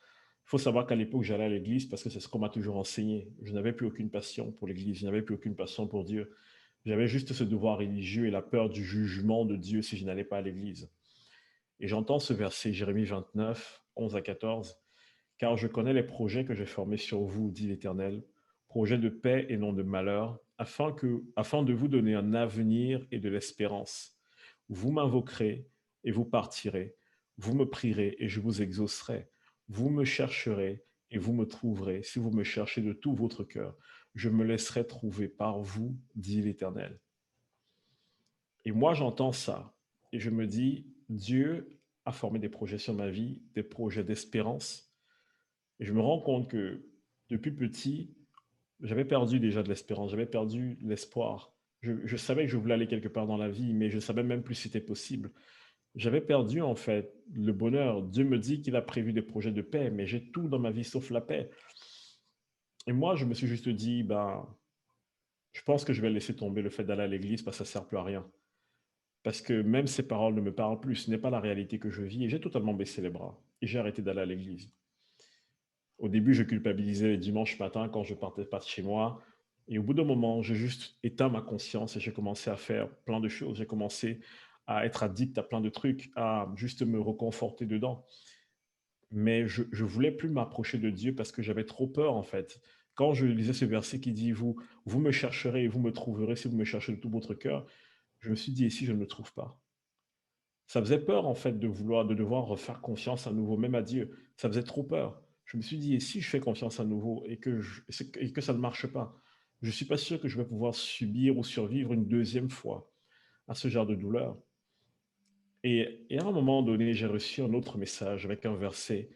Il faut savoir qu'à l'époque, j'allais à l'église parce que c'est ce qu'on m'a toujours enseigné. Je n'avais plus aucune passion pour l'église. Je n'avais plus aucune passion pour Dieu. J'avais juste ce devoir religieux et la peur du jugement de Dieu si je n'allais pas à l'église. Et j'entends ce verset, Jérémie 29, 11 à 14. Car je connais les projets que j'ai formés sur vous, dit l'Éternel, projets de paix et non de malheur, afin de vous donner un avenir et de l'espérance. Vous m'invoquerez et vous partirez. Vous me prierez et je vous exaucerai. Vous me chercherez et vous me trouverez si vous me cherchez de tout votre cœur. Je me laisserai trouver par vous, dit l'Éternel. Et moi, j'entends ça et je me dis, Dieu a formé des projets sur ma vie, des projets d'espérance, et je me rends compte que depuis petit, j'avais perdu déjà de l'espérance, j'avais perdu l'espoir. Je savais que je voulais aller quelque part dans la vie, mais je ne savais même plus si c'était possible. J'avais perdu en fait le bonheur. Dieu me dit qu'il a prévu des projets de paix, mais j'ai tout dans ma vie sauf la paix. Et moi, je me suis juste dit, ben, je pense que je vais laisser tomber le fait d'aller à l'église parce que ça ne sert plus à rien. Parce que même ces paroles ne me parlent plus, ce n'est pas la réalité que je vis. Et j'ai totalement baissé les bras. Et j'ai arrêté d'aller à l'église. Au début, je culpabilisais les dimanches matins quand je partais pas de chez moi. Et au bout d'un moment, j'ai juste éteint ma conscience et j'ai commencé à faire plein de choses. J'ai commencé à être addict à plein de trucs, à juste me reconforter dedans. Mais je ne voulais plus m'approcher de Dieu parce que j'avais trop peur, en fait. Quand je lisais ce verset qui dit, vous me chercherez et vous me trouverez si vous me cherchez de tout votre cœur, je me suis dit, et si je ne le trouve pas? Ça faisait peur, en fait, de devoir refaire confiance à nouveau, même à Dieu. Ça faisait trop peur. Je me suis dit, et si je fais confiance à nouveau et que ça ne marche pas, je ne suis pas sûr que je vais pouvoir subir ou survivre une deuxième fois à ce genre de douleur. Et à un moment donné, j'ai reçu un autre message avec un verset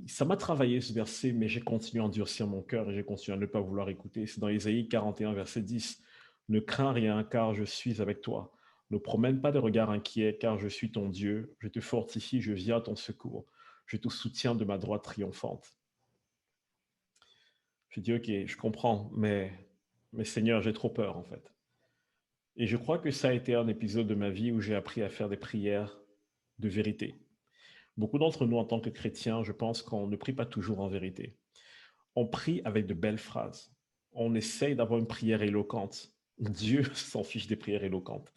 ça m'a travaillé ce verset, mais j'ai continué à endurcir mon cœur et j'ai continué à ne pas vouloir écouter. C'est dans Ésaïe 41, verset 10. Ne crains rien, car je suis avec toi. Ne promène pas de regard inquiet, car je suis ton Dieu. Je te fortifie, je viens à ton secours. Je te soutiens de ma droite triomphante. Je dis, ok, je comprends, mais Seigneur, j'ai trop peur en fait. Et je crois que ça a été un épisode de ma vie où j'ai appris à faire des prières de vérité. Beaucoup d'entre nous, en tant que chrétiens, je pense qu'on ne prie pas toujours en vérité. On prie avec de belles phrases. On essaye d'avoir une prière éloquente. Dieu s'en fiche des prières éloquentes.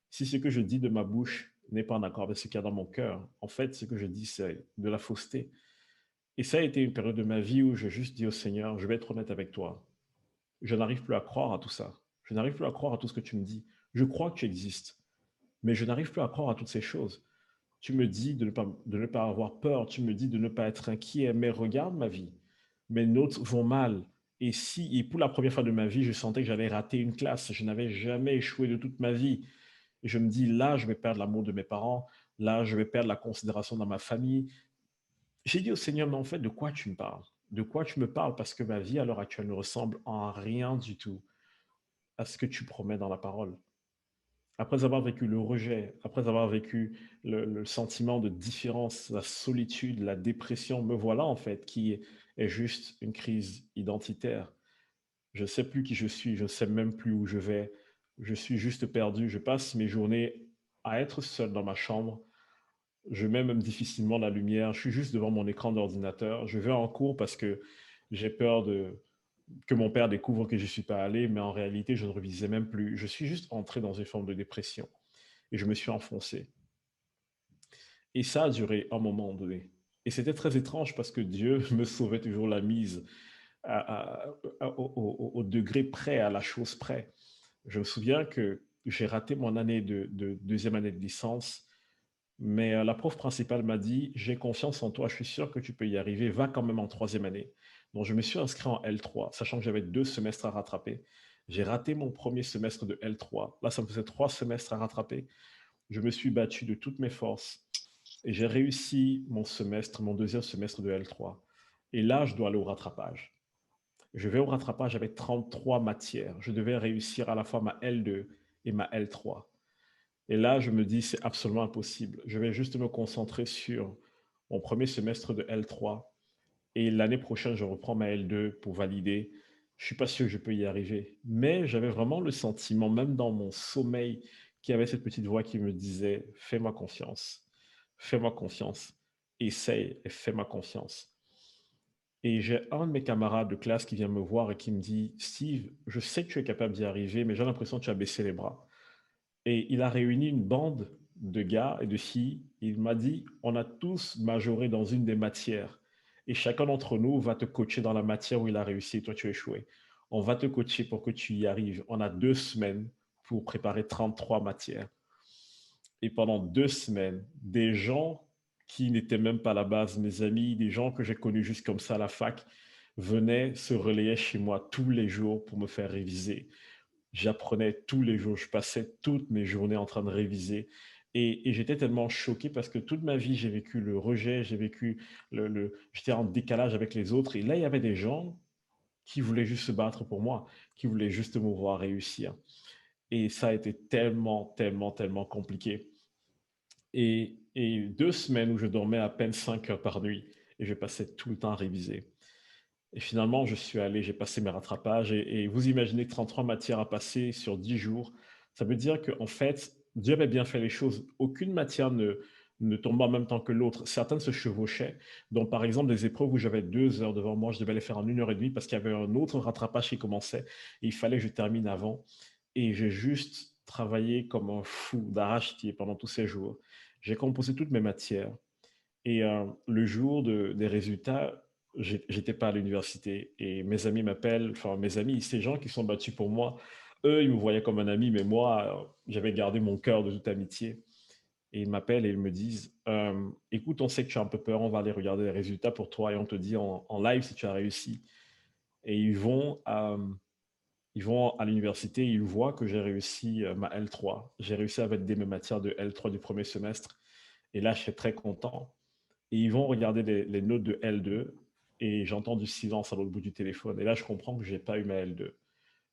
Si ce que je dis de ma bouche n'est pas en accord avec ce qu'il y a dans mon cœur, en fait, ce que je dis, c'est de la fausseté. Et ça a été une période de ma vie où j'ai juste dit au Seigneur, je vais être honnête avec toi. Je n'arrive plus à croire à tout ça. Je n'arrive plus à croire à tout ce que tu me dis. Je crois que tu existes, mais je n'arrive plus à croire à toutes ces choses. Tu me dis de ne pas avoir peur, tu me dis de ne pas être inquiet, mais regarde ma vie. Mes notes vont mal. Et pour la première fois de ma vie, je sentais que j'allais rater une classe. Je n'avais jamais échoué de toute ma vie. Et je me dis, là, je vais perdre l'amour de mes parents. Là, je vais perdre la considération dans ma famille. J'ai dit au Seigneur, mais en fait, de quoi tu me parles? De quoi tu me parles? Parce que ma vie à l'heure actuelle ne ressemble en rien du tout à ce que tu promets dans la parole. Après avoir vécu le rejet, après avoir vécu le sentiment de différence, la solitude, la dépression, me voilà en fait qui est juste une crise identitaire. Je ne sais plus qui je suis, je ne sais même plus où je vais. Je suis juste perdu. Je passe mes journées à être seul dans ma chambre. Je mets même difficilement la lumière. Je suis juste devant mon écran d'ordinateur. Je vais en cours parce que j'ai peur que mon père découvre que je ne suis pas allé, mais en réalité, je ne revisais même plus. Je suis juste entré dans une forme de dépression et je me suis enfoncé. Et ça a duré un moment donné. Et c'était très étrange parce que Dieu me sauvait toujours la mise au degré près, à la chose près. Je me souviens que j'ai raté mon année de deuxième année de licence, mais la prof principale m'a dit, j'ai confiance en toi, je suis sûr que tu peux y arriver, va quand même en troisième année. Donc, je me suis inscrit en L3, sachant que j'avais 2 semestres à rattraper. J'ai raté mon premier semestre de L3. Là, ça me faisait 3 semestres à rattraper. Je me suis battu de toutes mes forces et j'ai réussi mon semestre, mon deuxième semestre de L3. Et là, je dois aller au rattrapage. Je vais au rattrapage avec 33 matières. Je devais réussir à la fois ma L2 et ma L3. Et là, je me dis, c'est absolument impossible. Je vais juste me concentrer sur mon premier semestre de L3 et l'année prochaine, je reprends ma L2 pour valider. Je suis pas sûr que je peux y arriver. Mais j'avais vraiment le sentiment, même dans mon sommeil, qu'il y avait cette petite voix qui me disait, fais-moi confiance, essaye et fais-moi confiance. Et j'ai un de mes camarades de classe qui vient me voir et qui me dit, Steve, je sais que tu es capable d'y arriver, mais j'ai l'impression que tu as baissé les bras. Et il a réuni une bande de gars et de filles. Il m'a dit, on a tous majoré dans une des matières. Et chacun d'entre nous va te coacher dans la matière où il a réussi et toi tu as échoué. On va te coacher pour que tu y arrives. On a 2 semaines pour préparer 33 matières. Et pendant 2 semaines, des gens qui n'étaient même pas à la base mes amis, des gens que j'ai connus juste comme ça à la fac, venaient se relayer chez moi tous les jours pour me faire réviser. J'apprenais tous les jours, je passais toutes mes journées en train de réviser. Et j'étais tellement choqué parce que toute ma vie, j'ai vécu le rejet, j'ai vécu j'étais en décalage avec les autres. Et là, il y avait des gens qui voulaient juste se battre pour moi, qui voulaient juste me voir réussir. Et ça a été tellement, tellement, tellement compliqué. Et 2 semaines où je dormais à peine 5 heures par nuit et je passais tout le temps à réviser. Et finalement, je suis allé, j'ai passé mes rattrapages et vous imaginez 33 matières à passer sur 10 jours. Ça veut dire qu'en fait, Dieu avait bien fait les choses. Aucune matière ne tombait en même temps que l'autre. Certaines se chevauchaient. Donc, par exemple, des épreuves où j'avais 2 heures devant moi, je devais les faire en 1 heure et demie parce qu'il y avait un autre rattrapage qui commençait et il fallait que je termine avant. Et j'ai juste travaillé comme un fou d'arrache-pied pendant tous ces jours. J'ai composé toutes mes matières. Et le jour des résultats, j'étais pas à l'université et mes amis m'appellent, enfin mes amis, ces gens qui sont battus pour moi, eux, ils me voyaient comme un ami, mais moi, j'avais gardé mon cœur de toute amitié. Et ils m'appellent et ils me disent, écoute, on sait que tu as un peu peur, on va aller regarder les résultats pour toi et on te dit en live si tu as réussi. Et ils vont à l'université, ils voient que j'ai réussi ma L3. J'ai réussi à valider mes matières de L3 du premier semestre. Et là, je suis très content. Et ils vont regarder les notes de L2 et j'entends du silence à l'autre bout du téléphone. Et là, je comprends que j'ai pas eu ma L2.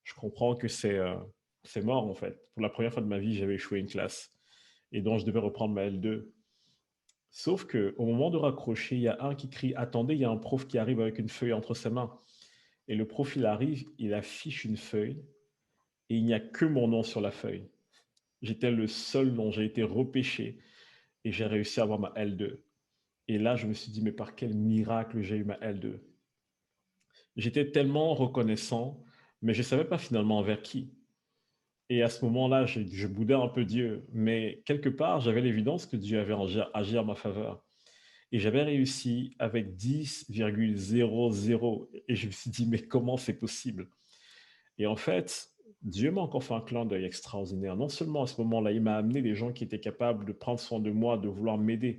Je comprends que c'est mort en fait. Pour la première fois de ma vie, j'avais échoué une classe et donc je devais reprendre ma L2. Sauf que au moment de raccrocher, il y a un qui crie attendez, il y a un prof qui arrive avec une feuille entre ses mains. Et le prof, il arrive, il affiche une feuille et il n'y a que mon nom sur la feuille. J'étais le seul dont j'ai été repêché et j'ai réussi à avoir ma L2. Et là, je me suis dit, mais par quel miracle j'ai eu ma L2. J'étais tellement reconnaissant, mais je ne savais pas finalement envers qui. Et à ce moment-là, je boudais un peu Dieu, mais quelque part, j'avais l'évidence que Dieu avait agi en ma faveur. Et j'avais réussi avec 10,00. Et je me suis dit, mais comment c'est possible? Et en fait, Dieu m'a encore fait un clin d'œil extraordinaire. Non seulement à ce moment-là, il m'a amené des gens qui étaient capables de prendre soin de moi, de vouloir m'aider,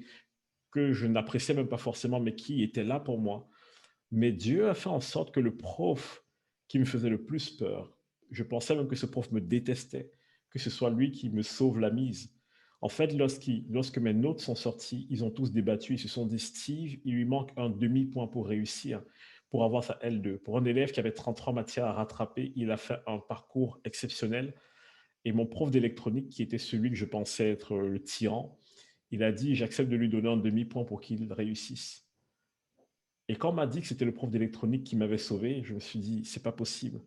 que je n'appréciais même pas forcément, mais qui étaient là pour moi. Mais Dieu a fait en sorte que le prof qui me faisait le plus peur, je pensais même que ce prof me détestait, que ce soit lui qui me sauve la mise. En fait, lorsque mes notes sont sorties, ils ont tous débattu. Ils se sont dit, Steve, il lui manque un demi-point pour réussir, pour avoir sa L2. Pour un élève qui avait 33 matières à rattraper, il a fait un parcours exceptionnel. Et mon prof d'électronique, qui était celui que je pensais être le tyran, il a dit, j'accepte de lui donner un demi-point pour qu'il réussisse. Et quand on m'a dit que c'était le prof d'électronique qui m'avait sauvé, je me suis dit, c'est pas possible.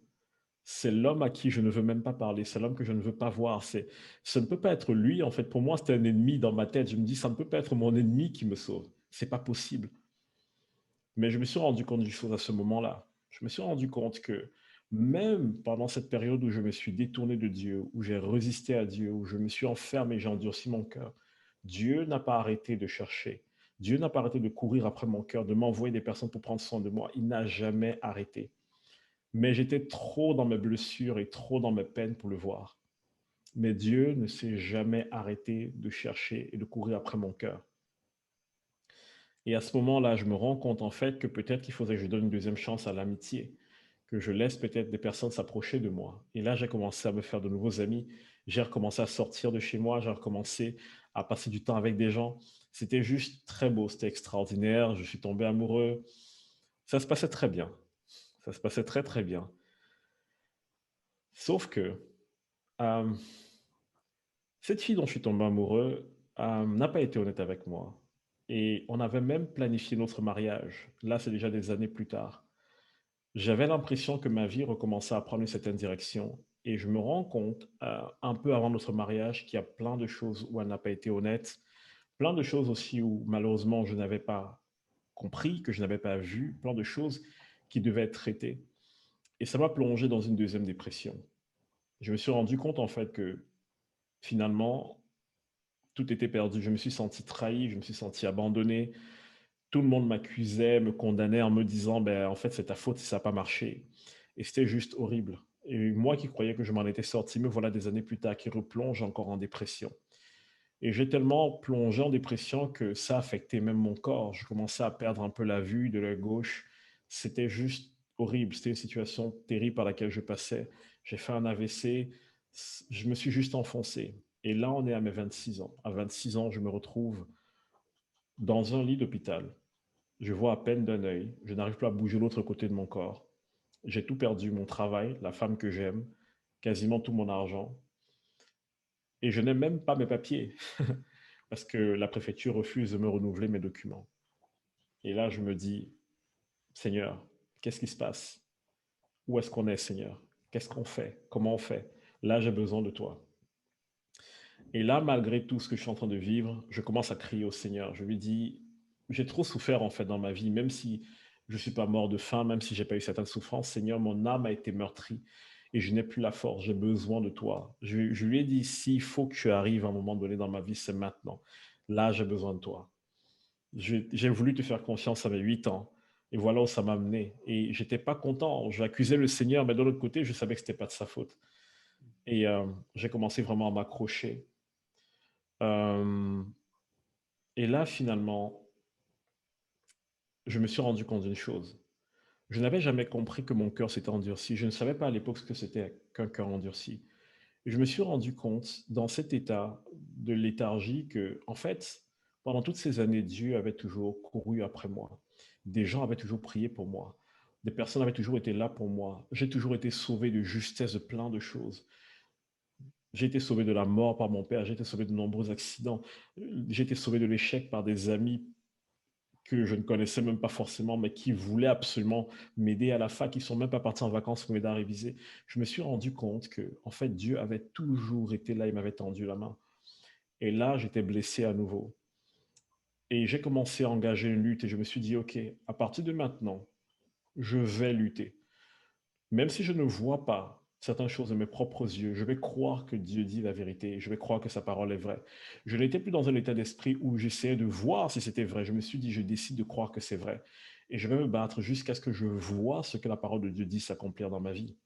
C'est l'homme à qui je ne veux même pas parler, c'est l'homme que je ne veux pas voir. Ça ne peut pas être lui. En fait, pour moi, c'était un ennemi dans ma tête. Je me dis, ça ne peut pas être mon ennemi qui me sauve. C'est pas possible. Mais je me suis rendu compte d'une chose à ce moment-là. Je me suis rendu compte que même pendant cette période où je me suis détourné de Dieu, où j'ai résisté à Dieu, où je me suis enfermé, j'ai endurci mon cœur, Dieu n'a pas arrêté de chercher. Dieu n'a pas arrêté de courir après mon cœur, de m'envoyer des personnes pour prendre soin de moi. Il n'a jamais arrêté. Mais j'étais trop dans mes blessures et trop dans mes peines pour le voir. Mais Dieu ne s'est jamais arrêté de chercher et de courir après mon cœur. Et à ce moment-là, je me rends compte en fait que peut-être qu'il faudrait que je donne une deuxième chance à l'amitié, que je laisse peut-être des personnes s'approcher de moi. Et là, j'ai commencé à me faire de nouveaux amis. J'ai recommencé à sortir de chez moi, j'ai recommencé à passer du temps avec des gens. C'était juste très beau, c'était extraordinaire. Je suis tombé amoureux. Ça se passait très bien. Ça se passait très très bien. Sauf que euh, cette fille dont je suis tombé amoureux n'a pas été honnête avec moi. Et on avait même planifié notre mariage. Là, c'est déjà des années plus tard. J'avais l'impression que ma vie recommençait à prendre une certaine direction. Et je me rends compte, un peu avant notre mariage, qu'il y a plein de choses où elle n'a pas été honnête, plein de choses aussi où malheureusement je n'avais pas compris, que je n'avais pas vu, plein de choses qui devaient être traitées. Et ça m'a plongé dans une deuxième dépression. Je me suis rendu compte en fait que finalement, tout était perdu. Je me suis senti trahi, je me suis senti abandonné. Tout le monde m'accusait, me condamnait en me disant, ben, en fait, c'est ta faute si ça n'a pas marché. Et c'était juste horrible. Et moi qui croyais que je m'en étais sorti, me voilà des années plus tard qui replonge encore en dépression. Et j'ai tellement plongé en dépression que ça affectait même mon corps. Je commençais à perdre un peu la vue de l'œil gauche. C'était juste horrible. C'était une situation terrible par laquelle je passais. J'ai fait un AVC. Je me suis juste enfoncé. Et là, on est à mes 26 ans. À 26 ans, je me retrouve dans un lit d'hôpital. Je vois à peine d'un œil. Je n'arrive plus à bouger l'autre côté de mon corps. J'ai tout perdu, mon travail, la femme que j'aime, quasiment tout mon argent. Et je n'ai même pas mes papiers parce que la préfecture refuse de me renouveler mes documents. Et là, je me dis, Seigneur, qu'est-ce qui se passe? Où est-ce qu'on est, Seigneur? Qu'est-ce qu'on fait? Comment on fait? Là, j'ai besoin de toi. Et là, malgré tout ce que je suis en train de vivre, je commence à crier au Seigneur. Je lui dis, j'ai trop souffert en fait dans ma vie, même si je ne suis pas mort de faim, même si j'ai pas eu certaines souffrances, Seigneur, mon âme a été meurtrie et je n'ai plus la force, j'ai besoin de toi. Je lui ai dit, s'il faut que tu arrives à un moment donné dans ma vie, c'est maintenant. Là, j'ai besoin de toi. J'ai voulu te faire confiance à mes 8 ans. Et voilà où ça m'a mené. Et j'étais pas content. J'accusais le Seigneur, mais de l'autre côté, je savais que c'était pas de sa faute. Et j'ai commencé vraiment à m'accrocher. Euh, et là, finalement, je me suis rendu compte d'une chose. Je n'avais jamais compris que mon cœur s'était endurci. Je ne savais pas à l'époque ce que c'était qu'un cœur endurci. Et je me suis rendu compte dans cet état de léthargie que, en fait, pendant toutes ces années, Dieu avait toujours couru après moi. Des gens avaient toujours prié pour moi. Des personnes avaient toujours été là pour moi. J'ai toujours été sauvé de justesse de plein de choses. J'ai été sauvé de la mort par mon père. J'ai été sauvé de nombreux accidents. J'ai été sauvé de l'échec par des amis que je ne connaissais même pas forcément, mais qui voulaient absolument m'aider à la fac, qui sont même pas partis en vacances pour m'aider à réviser. Je me suis rendu compte que, en fait, Dieu avait toujours été là, il m'avait tendu la main. Et là, j'étais blessé à nouveau. Et j'ai commencé à engager une lutte et je me suis dit, OK, à partir de maintenant, je vais lutter. Même si je ne vois pas certaines choses de mes propres yeux, je vais croire que Dieu dit la vérité, je vais croire que sa parole est vraie. Je n'étais plus dans un état d'esprit où j'essayais de voir si c'était vrai. Je me suis dit, je décide de croire que c'est vrai. Et je vais me battre jusqu'à ce que je vois ce que la parole de Dieu dit s'accomplir dans ma vie.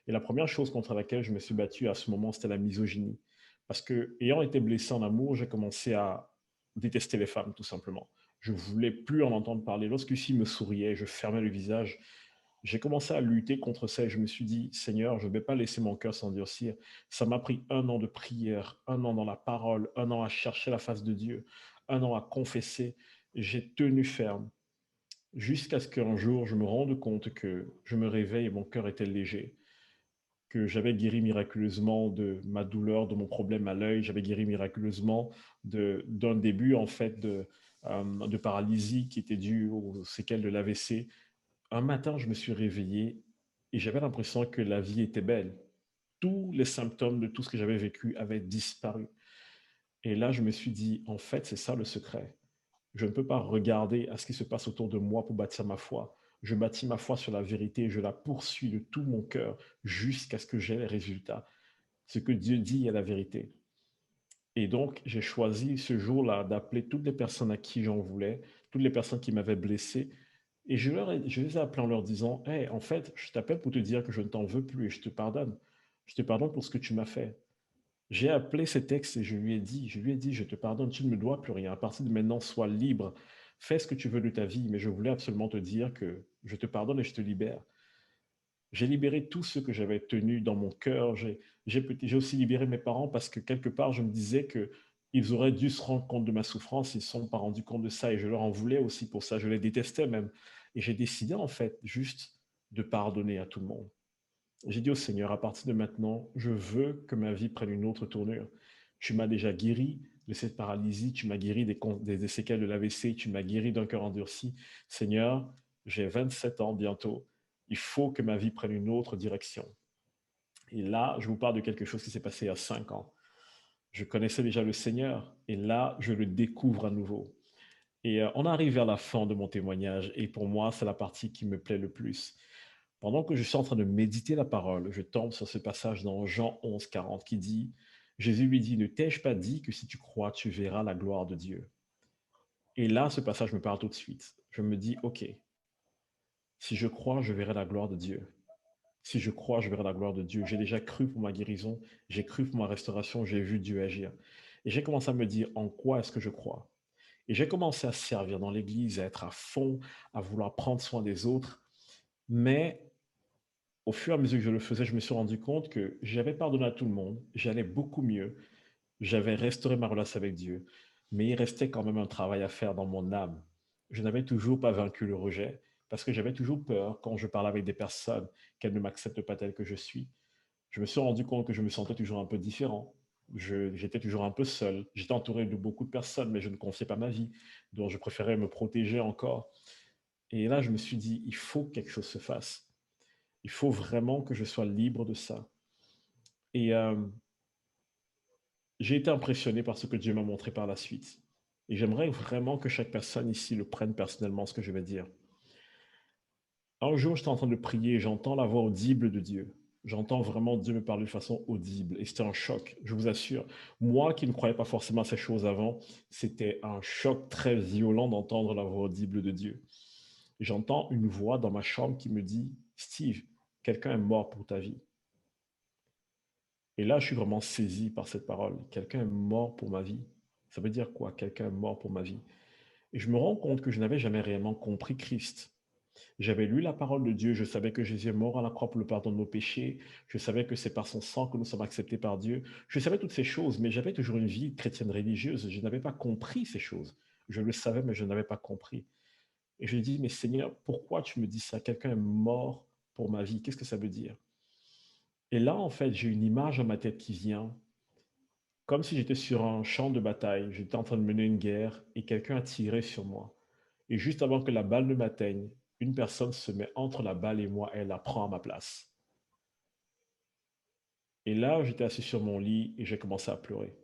Et la première chose contre laquelle je me suis battu à ce moment, c'était la misogynie. Parce que, ayant été blessé en amour, j'ai commencé à détester les femmes, tout simplement. Je ne voulais plus en entendre parler. Lorsqu'une fille me souriait, je fermais le visage. J'ai commencé à lutter contre ça et je me suis dit, Seigneur, je ne vais pas laisser mon cœur s'endurcir. Ça m'a pris 1 an de prière, 1 an dans la parole, 1 an à chercher la face de Dieu, 1 an à confesser. J'ai tenu ferme jusqu'à ce qu'un jour, je me rende compte que je me réveille et mon cœur était léger, que j'avais guéri miraculeusement de ma douleur, de mon problème à l'œil, j'avais guéri miraculeusement d'un début en fait de paralysie qui était dû aux séquelles de l'AVC. Un matin, je me suis réveillé et j'avais l'impression que la vie était belle. Tous les symptômes de tout ce que j'avais vécu avaient disparu. Et là, je me suis dit, en fait, c'est ça le secret. Je ne peux pas regarder à ce qui se passe autour de moi pour bâtir ma foi. Je bâtis ma foi sur la vérité et je la poursuis de tout mon cœur jusqu'à ce que j'ai les résultats. Ce que Dieu dit est la vérité. Et donc, j'ai choisi ce jour-là d'appeler toutes les personnes à qui j'en voulais, toutes les personnes qui m'avaient blessé. Et je les ai appelés en leur disant, hey, en fait, je t'appelle pour te dire que je ne t'en veux plus et je te pardonne. Je te pardonne pour ce que tu m'as fait. J'ai appelé cet ex et je lui ai dit, je te pardonne, tu ne me dois plus rien. À partir de maintenant, sois libre. fais ce que tu veux de ta vie, mais je voulais absolument te dire que je te pardonne et je te libère. J'ai libéré tout ce que j'avais tenu dans mon cœur. J'ai aussi libéré mes parents parce que quelque part, je me disais que ils auraient dû se rendre compte de ma souffrance. Ils ne se sont pas rendus compte de ça et je leur en voulais aussi pour ça. Je les détestais même. Et j'ai décidé en fait juste de pardonner à tout le monde. J'ai dit au Seigneur, à partir de maintenant, je veux que ma vie prenne une autre tournure. Tu m'as déjà guéri de cette paralysie, tu m'as guéri des séquelles de l'AVC, tu m'as guéri d'un cœur endurci. Seigneur, j'ai 27 ans bientôt. Il faut que ma vie prenne une autre direction. Et là, je vous parle de quelque chose qui s'est passé il y a 5 ans. Je connaissais déjà le Seigneur et là, je le découvre à nouveau. Et on arrive vers la fin de mon témoignage et pour moi, c'est la partie qui me plaît le plus. Pendant que je suis en train de méditer la parole, je tombe sur ce passage dans Jean 11, 40 qui dit, Jésus lui dit, ne t'ai-je pas dit que si tu crois, tu verras la gloire de Dieu? Et là, ce passage me parle tout de suite. Je me dis, OK, si je crois, je verrai la gloire de Dieu. Si je crois, je verrai la gloire de Dieu. J'ai déjà cru pour ma guérison, j'ai cru pour ma restauration, j'ai vu Dieu agir. Et j'ai commencé à me dire, en quoi est-ce que je crois? Et j'ai commencé à servir dans l'église, à être à fond, à vouloir prendre soin des autres. Mais au fur et à mesure que je le faisais, je me suis rendu compte que j'avais pardonné à tout le monde, j'allais beaucoup mieux, j'avais restauré ma relation avec Dieu, mais il restait quand même un travail à faire dans mon âme. Je n'avais toujours pas vaincu le rejet parce que j'avais toujours peur quand je parlais avec des personnes qu'elles ne m'acceptent pas tel que je suis. Je me suis rendu compte que je me sentais toujours un peu différent. J'étais toujours un peu seul. J'étais entouré de beaucoup de personnes, mais je ne confiais pas ma vie, donc je préférais me protéger encore. Et là, je me suis dit, il faut que quelque chose se fasse. Il faut vraiment que je sois libre de ça. Et j'ai été impressionné par ce que Dieu m'a montré par la suite. Et j'aimerais vraiment que chaque personne ici le prenne personnellement, ce que je vais dire. Un jour, j'étais en train de prier et j'entends la voix audible de Dieu. J'entends vraiment Dieu me parler de façon audible. Et c'était un choc, je vous assure. Moi qui ne croyais pas forcément à ces choses avant, c'était un choc très violent d'entendre la voix audible de Dieu. J'entends une voix dans ma chambre qui me dit, Steve, quelqu'un est mort pour ta vie. Et là, je suis vraiment saisi par cette parole. Quelqu'un est mort pour ma vie. Ça veut dire quoi? Quelqu'un est mort pour ma vie. Et je me rends compte que je n'avais jamais réellement compris Christ. J'avais lu la parole de Dieu, je savais que Jésus est mort à la croix pour le pardon de nos péchés, je savais que c'est par son sang que nous sommes acceptés par Dieu, je savais toutes ces choses, mais j'avais toujours une vie chrétienne religieuse, je n'avais pas compris ces choses. Je le savais, mais je n'avais pas compris. Et je dis, mais Seigneur, pourquoi tu me dis ça? Quelqu'un est mort pour ma vie, qu'est-ce que ça veut dire? Et là, en fait, j'ai une image dans ma tête qui vient, comme si j'étais sur un champ de bataille, j'étais en train de mener une guerre et quelqu'un a tiré sur moi. Et juste avant que la balle ne m'atteigne, une personne se met entre la balle et moi et elle la prend à ma place. Et là, j'étais assis sur mon lit et j'ai commencé à pleurer.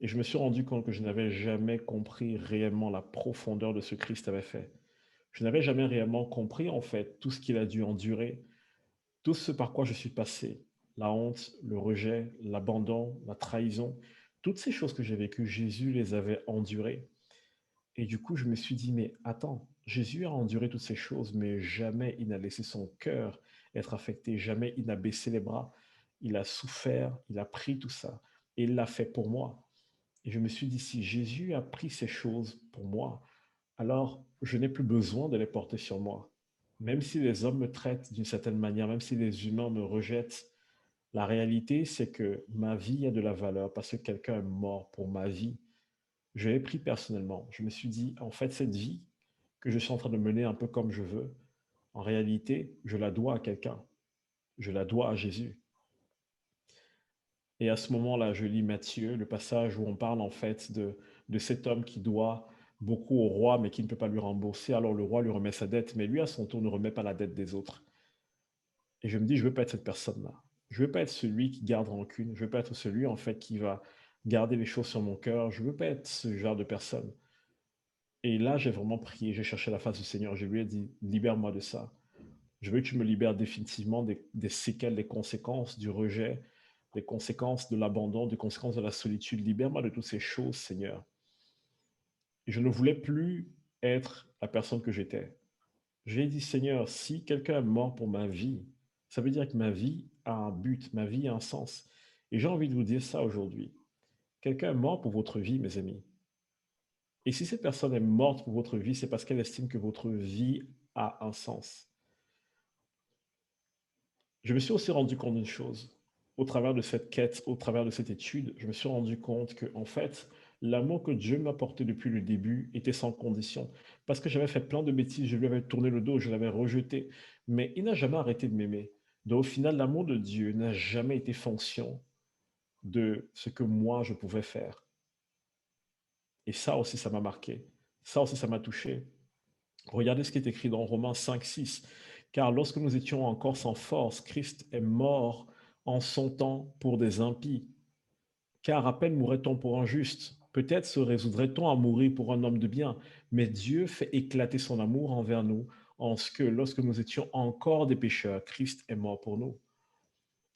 Et je me suis rendu compte que je n'avais jamais compris réellement la profondeur de ce que Christ avait fait. Je n'avais jamais réellement compris, en fait, tout ce qu'il a dû endurer, tout ce par quoi je suis passé. La honte, le rejet, l'abandon, la trahison, toutes ces choses que j'ai vécues, Jésus les avait endurées. Et du coup, je me suis dit, mais attends, Jésus a enduré toutes ces choses, mais jamais il n'a laissé son cœur être affecté, jamais il n'a baissé les bras. Il a souffert, il a pris tout ça, et il l'a fait pour moi. Et je me suis dit, si Jésus a pris ces choses pour moi, alors je n'ai plus besoin de les porter sur moi. Même si les hommes me traitent d'une certaine manière, même si les humains me rejettent, la réalité, c'est que ma vie a de la valeur parce que quelqu'un est mort pour ma vie. Je l'ai pris personnellement. Je me suis dit, en fait, cette vie que je suis en train de mener un peu comme je veux, en réalité, je la dois à quelqu'un. Je la dois à Jésus. Et à ce moment-là, je lis Matthieu, le passage où on parle en fait de cet homme qui doit beaucoup au roi, mais qui ne peut pas lui rembourser. Alors le roi lui remet sa dette, mais lui, à son tour, ne remet pas la dette des autres. Et je me dis, je ne veux pas être cette personne-là. Je ne veux pas être celui qui garde rancune. Je ne veux pas être celui, en fait, qui va garder les choses sur mon cœur. Je ne veux pas être ce genre de personne. Et là, j'ai vraiment prié, j'ai cherché la face du Seigneur. Je lui ai dit, libère-moi de ça. Je veux que tu me libères définitivement des séquelles, des conséquences du rejet, des conséquences de l'abandon, des conséquences de la solitude. Libère-moi de toutes ces choses, Seigneur. Et je ne voulais plus être la personne que j'étais. J'ai dit, Seigneur, si quelqu'un est mort pour ma vie, ça veut dire que ma vie a un but, ma vie a un sens. Et j'ai envie de vous dire ça aujourd'hui. Quelqu'un est mort pour votre vie, mes amis. Et si cette personne est morte pour votre vie, c'est parce qu'elle estime que votre vie a un sens. Je me suis aussi rendu compte d'une chose. Au travers de cette quête, au travers de cette étude, je me suis rendu compte que, en fait, l'amour que Dieu m'a porté depuis le début était sans condition. Parce que j'avais fait plein de bêtises, je lui avais tourné le dos, je l'avais rejeté. Mais il n'a jamais arrêté de m'aimer. Donc, au final, l'amour de Dieu n'a jamais été fonction de ce que moi je pouvais faire. Et ça aussi, ça m'a marqué. Ça aussi, ça m'a touché. Regardez ce qui est écrit dans Romains 5, 6. Car lorsque nous étions encore sans force, Christ est mort en son temps pour des impies. Car à peine mourrait-on pour un juste. Peut-être se résoudrait-on à mourir pour un homme de bien. Mais Dieu fait éclater son amour envers nous en ce que lorsque nous étions encore des pécheurs, Christ est mort pour nous.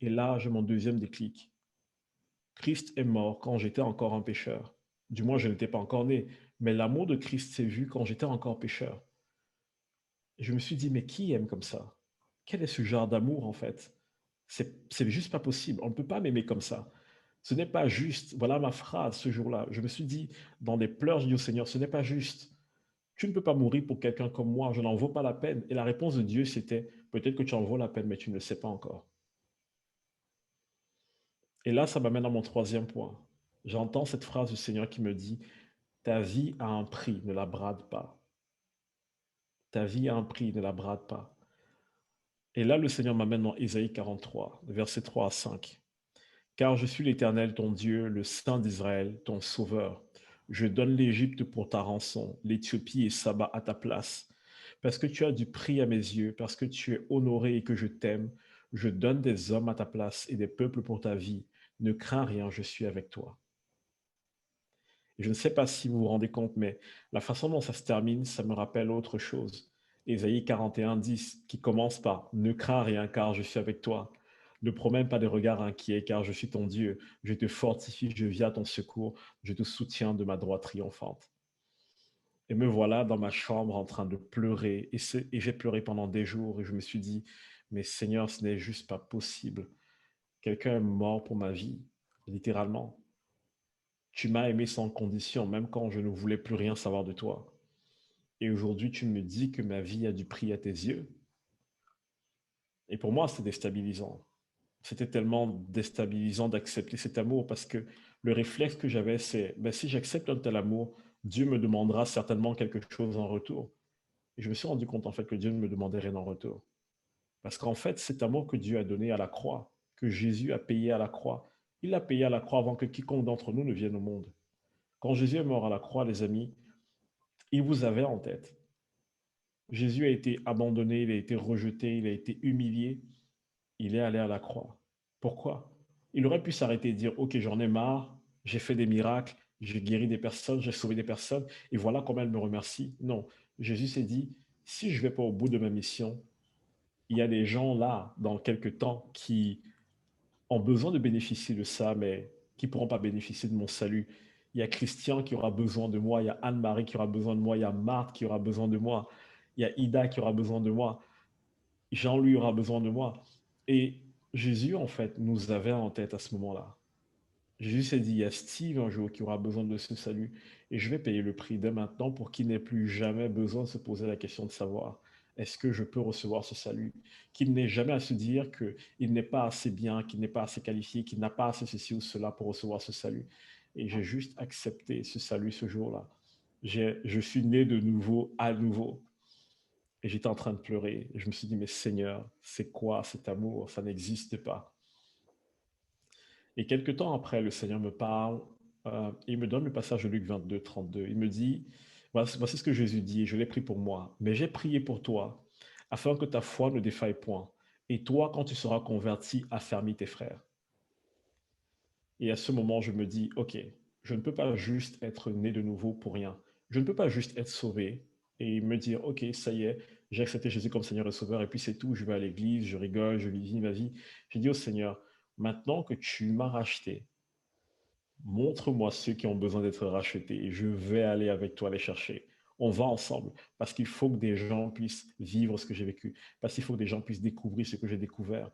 Et là, j'ai mon deuxième déclic. Christ est mort quand j'étais encore un pécheur. Du moins, je n'étais pas encore né. Mais l'amour de Christ s'est vu quand j'étais encore pécheur. Et je me suis dit, mais qui aime comme ça? Quel est ce genre d'amour en fait? C'est juste pas possible. On ne peut pas m'aimer comme ça. Ce n'est pas juste. Voilà ma phrase ce jour-là. Je me suis dit, dans des pleurs, je dis au Seigneur, ce n'est pas juste. Tu ne peux pas mourir pour quelqu'un comme moi. Je n'en vaux pas la peine. Et la réponse de Dieu, c'était, peut-être que tu en vaux la peine, mais tu ne le sais pas encore. Et là, ça m'amène à mon troisième point. J'entends cette phrase du Seigneur qui me dit, ta vie a un prix, ne la brade pas. Ta vie a un prix, ne la brade pas. Et là, le Seigneur m'amène dans Ésaïe 43, versets 3 à 5. Car je suis l'Éternel, ton Dieu, le Saint d'Israël, ton Sauveur. Je donne l'Égypte pour ta rançon, l'Éthiopie et Saba à ta place. Parce que tu as du prix à mes yeux, parce que tu es honoré et que je t'aime, je donne des hommes à ta place et des peuples pour ta vie. Ne crains rien, je suis avec toi. Et je ne sais pas si vous vous rendez compte, mais la façon dont ça se termine, ça me rappelle autre chose. Ésaïe 41, 10, qui commence par ne crains rien, car je suis avec toi. Ne promets pas de regards inquiets, car je suis ton Dieu. Je te fortifie, je viens à ton secours, je te soutiens de ma droite triomphante. Et me voilà dans ma chambre en train de pleurer. Et j'ai pleuré pendant des jours. Et je me suis dit, mais Seigneur, ce n'est juste pas possible. Quelqu'un est mort pour ma vie, littéralement. Tu m'as aimé sans condition, même quand je ne voulais plus rien savoir de toi. Et aujourd'hui, tu me dis que ma vie a du prix à tes yeux. Et pour moi, c'est déstabilisant. C'était tellement déstabilisant d'accepter cet amour parce que le réflexe que j'avais, c'est, ben, si j'accepte un tel amour, Dieu me demandera certainement quelque chose en retour. Et je me suis rendu compte en fait que Dieu ne me demandait rien en retour. Parce qu'en fait, cet amour que Dieu a donné à la croix, que Jésus a payé à la croix, il l'a payé à la croix avant que quiconque d'entre nous ne vienne au monde. Quand Jésus est mort à la croix, les amis, il vous avait en tête. Jésus a été abandonné, il a été rejeté, il a été humilié, il est allé à la croix. Pourquoi? Il aurait pu s'arrêter et dire, OK, j'en ai marre, j'ai fait des miracles, j'ai guéri des personnes, j'ai sauvé des personnes, et voilà comment elle me remercie. Non, Jésus s'est dit, si je ne vais pas au bout de ma mission, il y a des gens là, dans quelques temps, qui ont besoin de bénéficier de ça, mais qui ne pourront pas bénéficier de mon salut. Il y a Christian qui aura besoin de moi, il y a Anne-Marie qui aura besoin de moi, il y a Marthe qui aura besoin de moi, il y a Ida qui aura besoin de moi, Jean-Louis aura besoin de moi. Et Jésus, en fait, nous avait en tête à ce moment-là. Jésus s'est dit, il y a Steve un jour qui aura besoin de ce salut, et je vais payer le prix dès maintenant pour qu'il n'ait plus jamais besoin de se poser la question de savoir, est-ce que je peux recevoir ce salut? Qu'il n'ait jamais à se dire qu'il n'est pas assez bien, qu'il n'est pas assez qualifié, qu'il n'a pas assez ceci ou cela pour recevoir ce salut. Et j'ai juste accepté ce salut ce jour-là. Je suis né de nouveau à nouveau. Et j'étais en train de pleurer. Et je me suis dit, mais Seigneur, c'est quoi cet amour? Ça n'existe pas. Et quelque temps après, le Seigneur me parle, il me donne le passage de Luc 22, 32. Il me dit, voici ce que Jésus dit, et je l'ai pris pour moi. Mais j'ai prié pour toi, afin que ta foi ne défaille point. Et toi, quand tu seras converti, affermis tes frères. Et à ce moment, je me dis, OK, je ne peux pas juste être né de nouveau pour rien. Je ne peux pas juste être sauvé et me dire, OK, ça y est, j'ai accepté Jésus comme Seigneur et Sauveur, et puis c'est tout, je vais à l'église, je rigole, je vis ma vie. J'ai dit au Seigneur, maintenant que tu m'as racheté, montre-moi ceux qui ont besoin d'être rachetés et je vais aller avec toi les chercher. On va ensemble parce qu'il faut que des gens puissent vivre ce que j'ai vécu, parce qu'il faut que des gens puissent découvrir ce que j'ai découvert.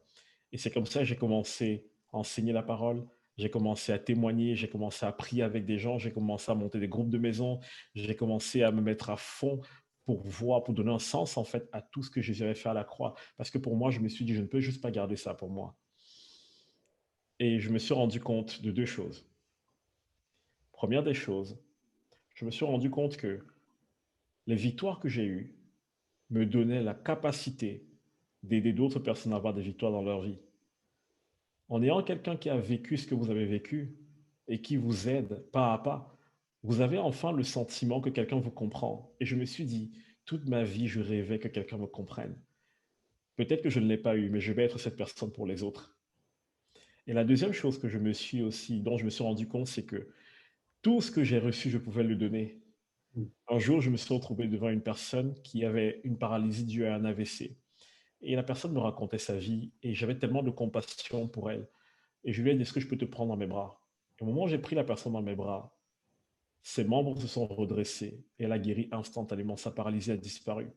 Et c'est comme ça que j'ai commencé à enseigner la parole. J'ai commencé à témoigner, j'ai commencé à prier avec des gens, j'ai commencé à monter des groupes de maison, j'ai commencé à me mettre à fond pour voir, pour donner un sens en fait à tout ce que Jésus avait fait à la croix. Parce que pour moi, je me suis dit, je ne peux juste pas garder ça pour moi. Et je me suis rendu compte de deux choses. Première des choses, je me suis rendu compte que les victoires que j'ai eues me donnaient la capacité d'aider d'autres personnes à avoir des victoires dans leur vie. En ayant quelqu'un qui a vécu ce que vous avez vécu et qui vous aide pas à pas, vous avez enfin le sentiment que quelqu'un vous comprend. Et je me suis dit, toute ma vie, je rêvais que quelqu'un me comprenne. Peut-être que je ne l'ai pas eu, mais je vais être cette personne pour les autres. Et la deuxième chose que je me suis aussi, dont je me suis rendu compte, c'est que tout ce que j'ai reçu, je pouvais le donner. Un jour, je me suis retrouvé devant une personne qui avait une paralysie due à un AVC. Et la personne me racontait sa vie et j'avais tellement de compassion pour elle. Et je lui ai dit, est-ce que je peux te prendre dans mes bras? Et au moment où j'ai pris la personne dans mes bras, ses membres se sont redressés et elle a guéri instantanément. Sa paralysie a disparu.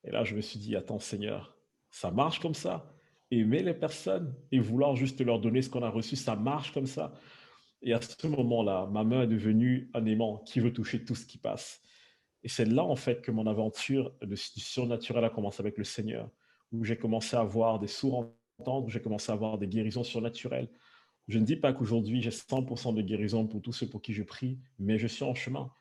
Et là, je me suis dit, attends Seigneur, ça marche comme ça? Aimer les personnes et vouloir juste leur donner ce qu'on a reçu, ça marche comme ça? Et à ce moment-là, ma main est devenue un aimant qui veut toucher tout ce qui passe. Et c'est là, en fait, que mon aventure du surnaturel a commencé avec le Seigneur, où j'ai commencé à avoir des sourds entendre, où j'ai commencé à avoir des guérisons surnaturelles. Je ne dis pas qu'aujourd'hui j'ai 100% de guérison pour tous ceux pour qui je prie, mais je suis en chemin.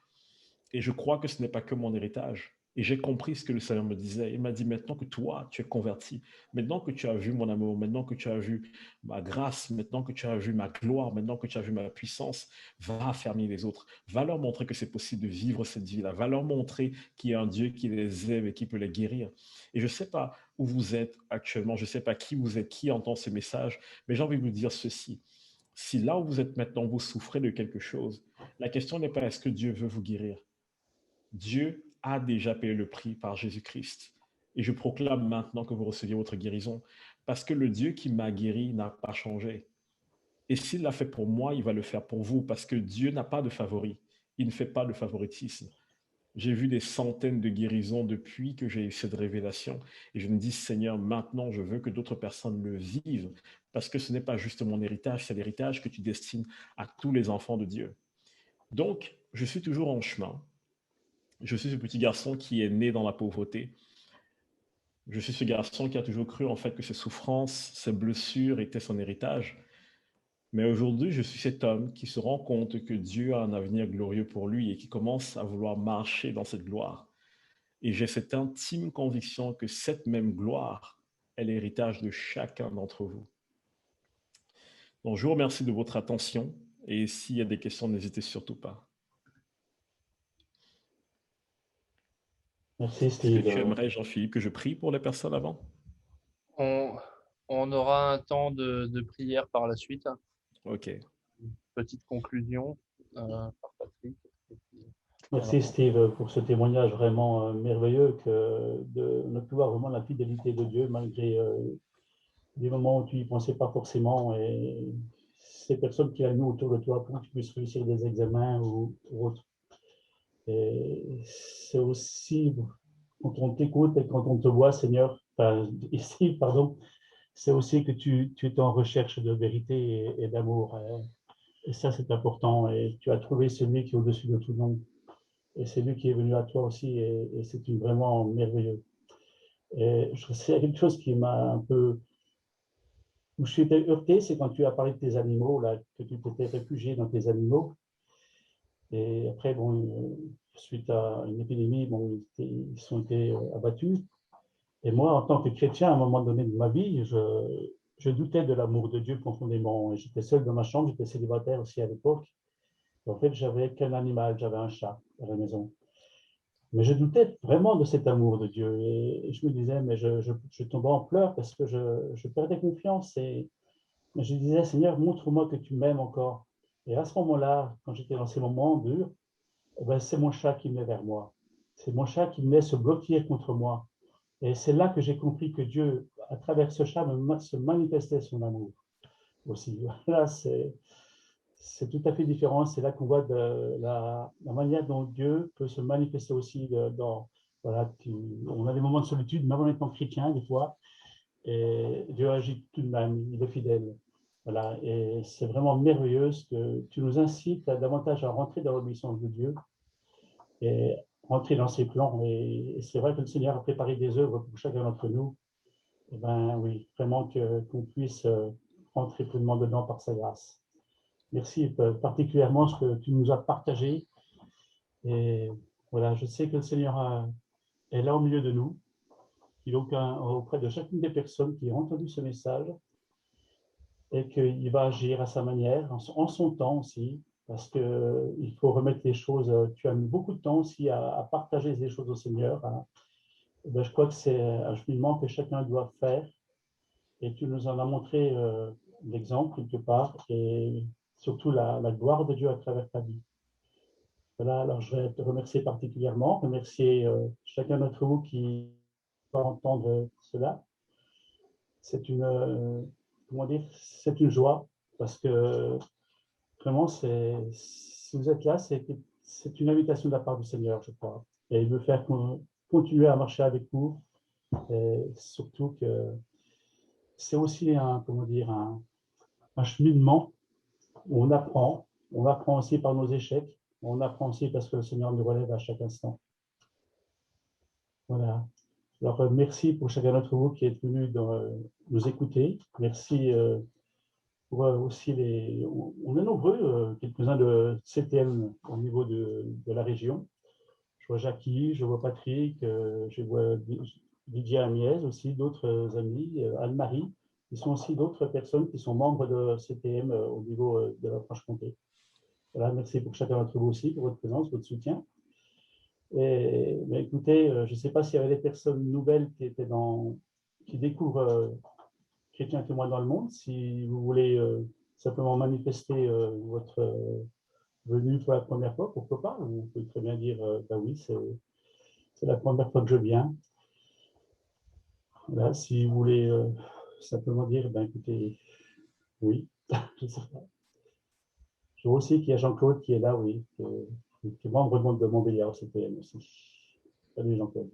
Et je crois que ce n'est pas que mon héritage. Et j'ai compris ce que le Seigneur me disait. Il m'a dit, maintenant que toi, tu es converti, maintenant que tu as vu mon amour, maintenant que tu as vu ma grâce, maintenant que tu as vu ma gloire, maintenant que tu as vu ma puissance, va affermir les autres. Va leur montrer que c'est possible de vivre cette vie-là. Va leur montrer qu'il y a un Dieu qui les aime et qui peut les guérir. Et je ne sais pas où vous êtes actuellement, je ne sais pas qui vous êtes, qui entend ces messages, mais j'ai envie de vous dire ceci. Si là où vous êtes maintenant, vous souffrez de quelque chose, la question n'est pas est-ce que Dieu veut vous guérir. Dieu a déjà payé le prix par Jésus-Christ. Et je proclame maintenant que vous receviez votre guérison, parce que le Dieu qui m'a guéri n'a pas changé. Et s'il l'a fait pour moi, il va le faire pour vous, parce que Dieu n'a pas de favoris. Il ne fait pas de favoritisme. J'ai vu des centaines de guérisons depuis que j'ai eu cette révélation. Et je me dis, Seigneur, maintenant, je veux que d'autres personnes le vivent, parce que ce n'est pas juste mon héritage, c'est l'héritage que tu destines à tous les enfants de Dieu. Donc, je suis toujours en chemin. Je suis ce petit garçon qui est né dans la pauvreté. Je suis ce garçon qui a toujours cru en fait que ses souffrances, ses blessures étaient son héritage. Mais aujourd'hui, je suis cet homme qui se rend compte que Dieu a un avenir glorieux pour lui et qui commence à vouloir marcher dans cette gloire. Et j'ai cette intime conviction que cette même gloire est l'héritage de chacun d'entre vous. Donc, je vous remercie de votre attention et s'il y a des questions, n'hésitez surtout pas. Merci Est-ce que Steve. tu aimerais, Jean-Philippe, que je prie pour les personnes avant? On, on aura un temps de prière par la suite. Ok. Une petite conclusion par Patrick. Voilà. Merci Steve pour ce témoignage vraiment merveilleux que de pu voir vraiment la fidélité de Dieu malgré des moments où tu n'y pensais pas forcément et ces personnes qui mis autour de toi pour que tu puisses réussir des examens ou autres. Et c'est aussi quand on t'écoute et quand on te voit, Seigneur, enfin, ici, pardon, c'est aussi que tu es en recherche de vérité et d'amour. Et ça, c'est important. Et tu as trouvé celui qui est au-dessus de tout nom. Et c'est lui qui est venu à toi aussi. Et c'est vraiment merveilleux. Et je sais quelque chose qui m'a un peu. Où je suis heurté, c'est quand tu as parlé de tes animaux, là, que tu t'étais réfugié dans tes animaux. Et après, bon, suite à une épidémie, bon, ils ont été abattus. Et moi, en tant que chrétien, à un moment donné de ma vie, je doutais de l'amour de Dieu profondément. J'étais seul dans ma chambre, j'étais célibataire aussi à l'époque. En fait, j'avais qu'un animal, j'avais un chat à la maison. Mais je doutais vraiment de cet amour de Dieu. Et je me disais, mais je tombais en pleurs parce que je perdais confiance. Et je disais, Seigneur, montre-moi que tu m'aimes encore. Et à ce moment-là, quand j'étais dans ces moments durs, eh ben, c'est mon chat qui venait vers moi. C'est mon chat qui venait se bloquer contre moi. Et c'est là que j'ai compris que Dieu, à travers ce chat, se manifestait son amour aussi. Là, c'est tout à fait différent. C'est là qu'on voit la manière dont Dieu peut se manifester aussi dans. Voilà, on a des moments de solitude, même en étant chrétien, des fois, et Dieu agit tout de même, il est fidèle. Voilà, et c'est vraiment merveilleux ce que tu nous incites davantage à rentrer dans l'obéissance de Dieu et rentrer dans ses plans. Et c'est vrai que le Seigneur a préparé des œuvres pour chacun d'entre nous. Eh bien oui, vraiment qu'on puisse rentrer pleinement dedans par sa grâce. Merci particulièrement ce que tu nous as partagé. Et voilà, je sais que le Seigneur est là au milieu de nous. Il est auprès de chacune des personnes qui ont entendu ce message et qu'il va agir à sa manière, en son temps aussi, parce qu'il faut remettre les choses. Tu as mis beaucoup de temps aussi à partager les choses au Seigneur. Ben, je crois que c'est un cheminement que chacun doit faire et tu nous en as montré l'exemple quelque part et surtout la gloire de Dieu à travers ta vie. Voilà, alors je vais te remercier particulièrement, remercier chacun d'entre vous qui va entendre cela. C'est une, comment dire, c'est une joie parce que vraiment, si vous êtes là, c'est une invitation de la part du Seigneur, je crois. Et il veut faire continuer à marcher avec nous. Et surtout que c'est aussi comment dire, un cheminement où on apprend aussi par nos échecs, on apprend aussi parce que le Seigneur nous relève à chaque instant. Voilà. Alors, merci pour chacun d'entre vous qui est venu nous écouter. Merci pour aussi on est nombreux, quelques-uns de CTM au niveau de la région. Je vois Jackie, je vois Patrick, je vois Didier Amiez aussi, d'autres amis, Anne-Marie. Ils sont aussi d'autres personnes qui sont membres de CTM au niveau de la Franche-Comté. Voilà, merci pour chacun d'entre vous aussi, pour votre présence, votre soutien. Et écoutez, je ne sais pas s'il y avait des personnes nouvelles qui découvrent Chrétien Témoin dans le monde. Si vous voulez simplement manifester votre venue pour la première fois, pourquoi pas? Vous pouvez très bien dire, bah oui, c'est la première fois que je viens. Voilà, si vous voulez simplement dire, ben écoutez, oui, je sais pas. Je vois aussi qu'il y a Jean-Claude qui est là, oui, qui est membre de Montbéliard au CPM aussi. Salut Jean-Claude.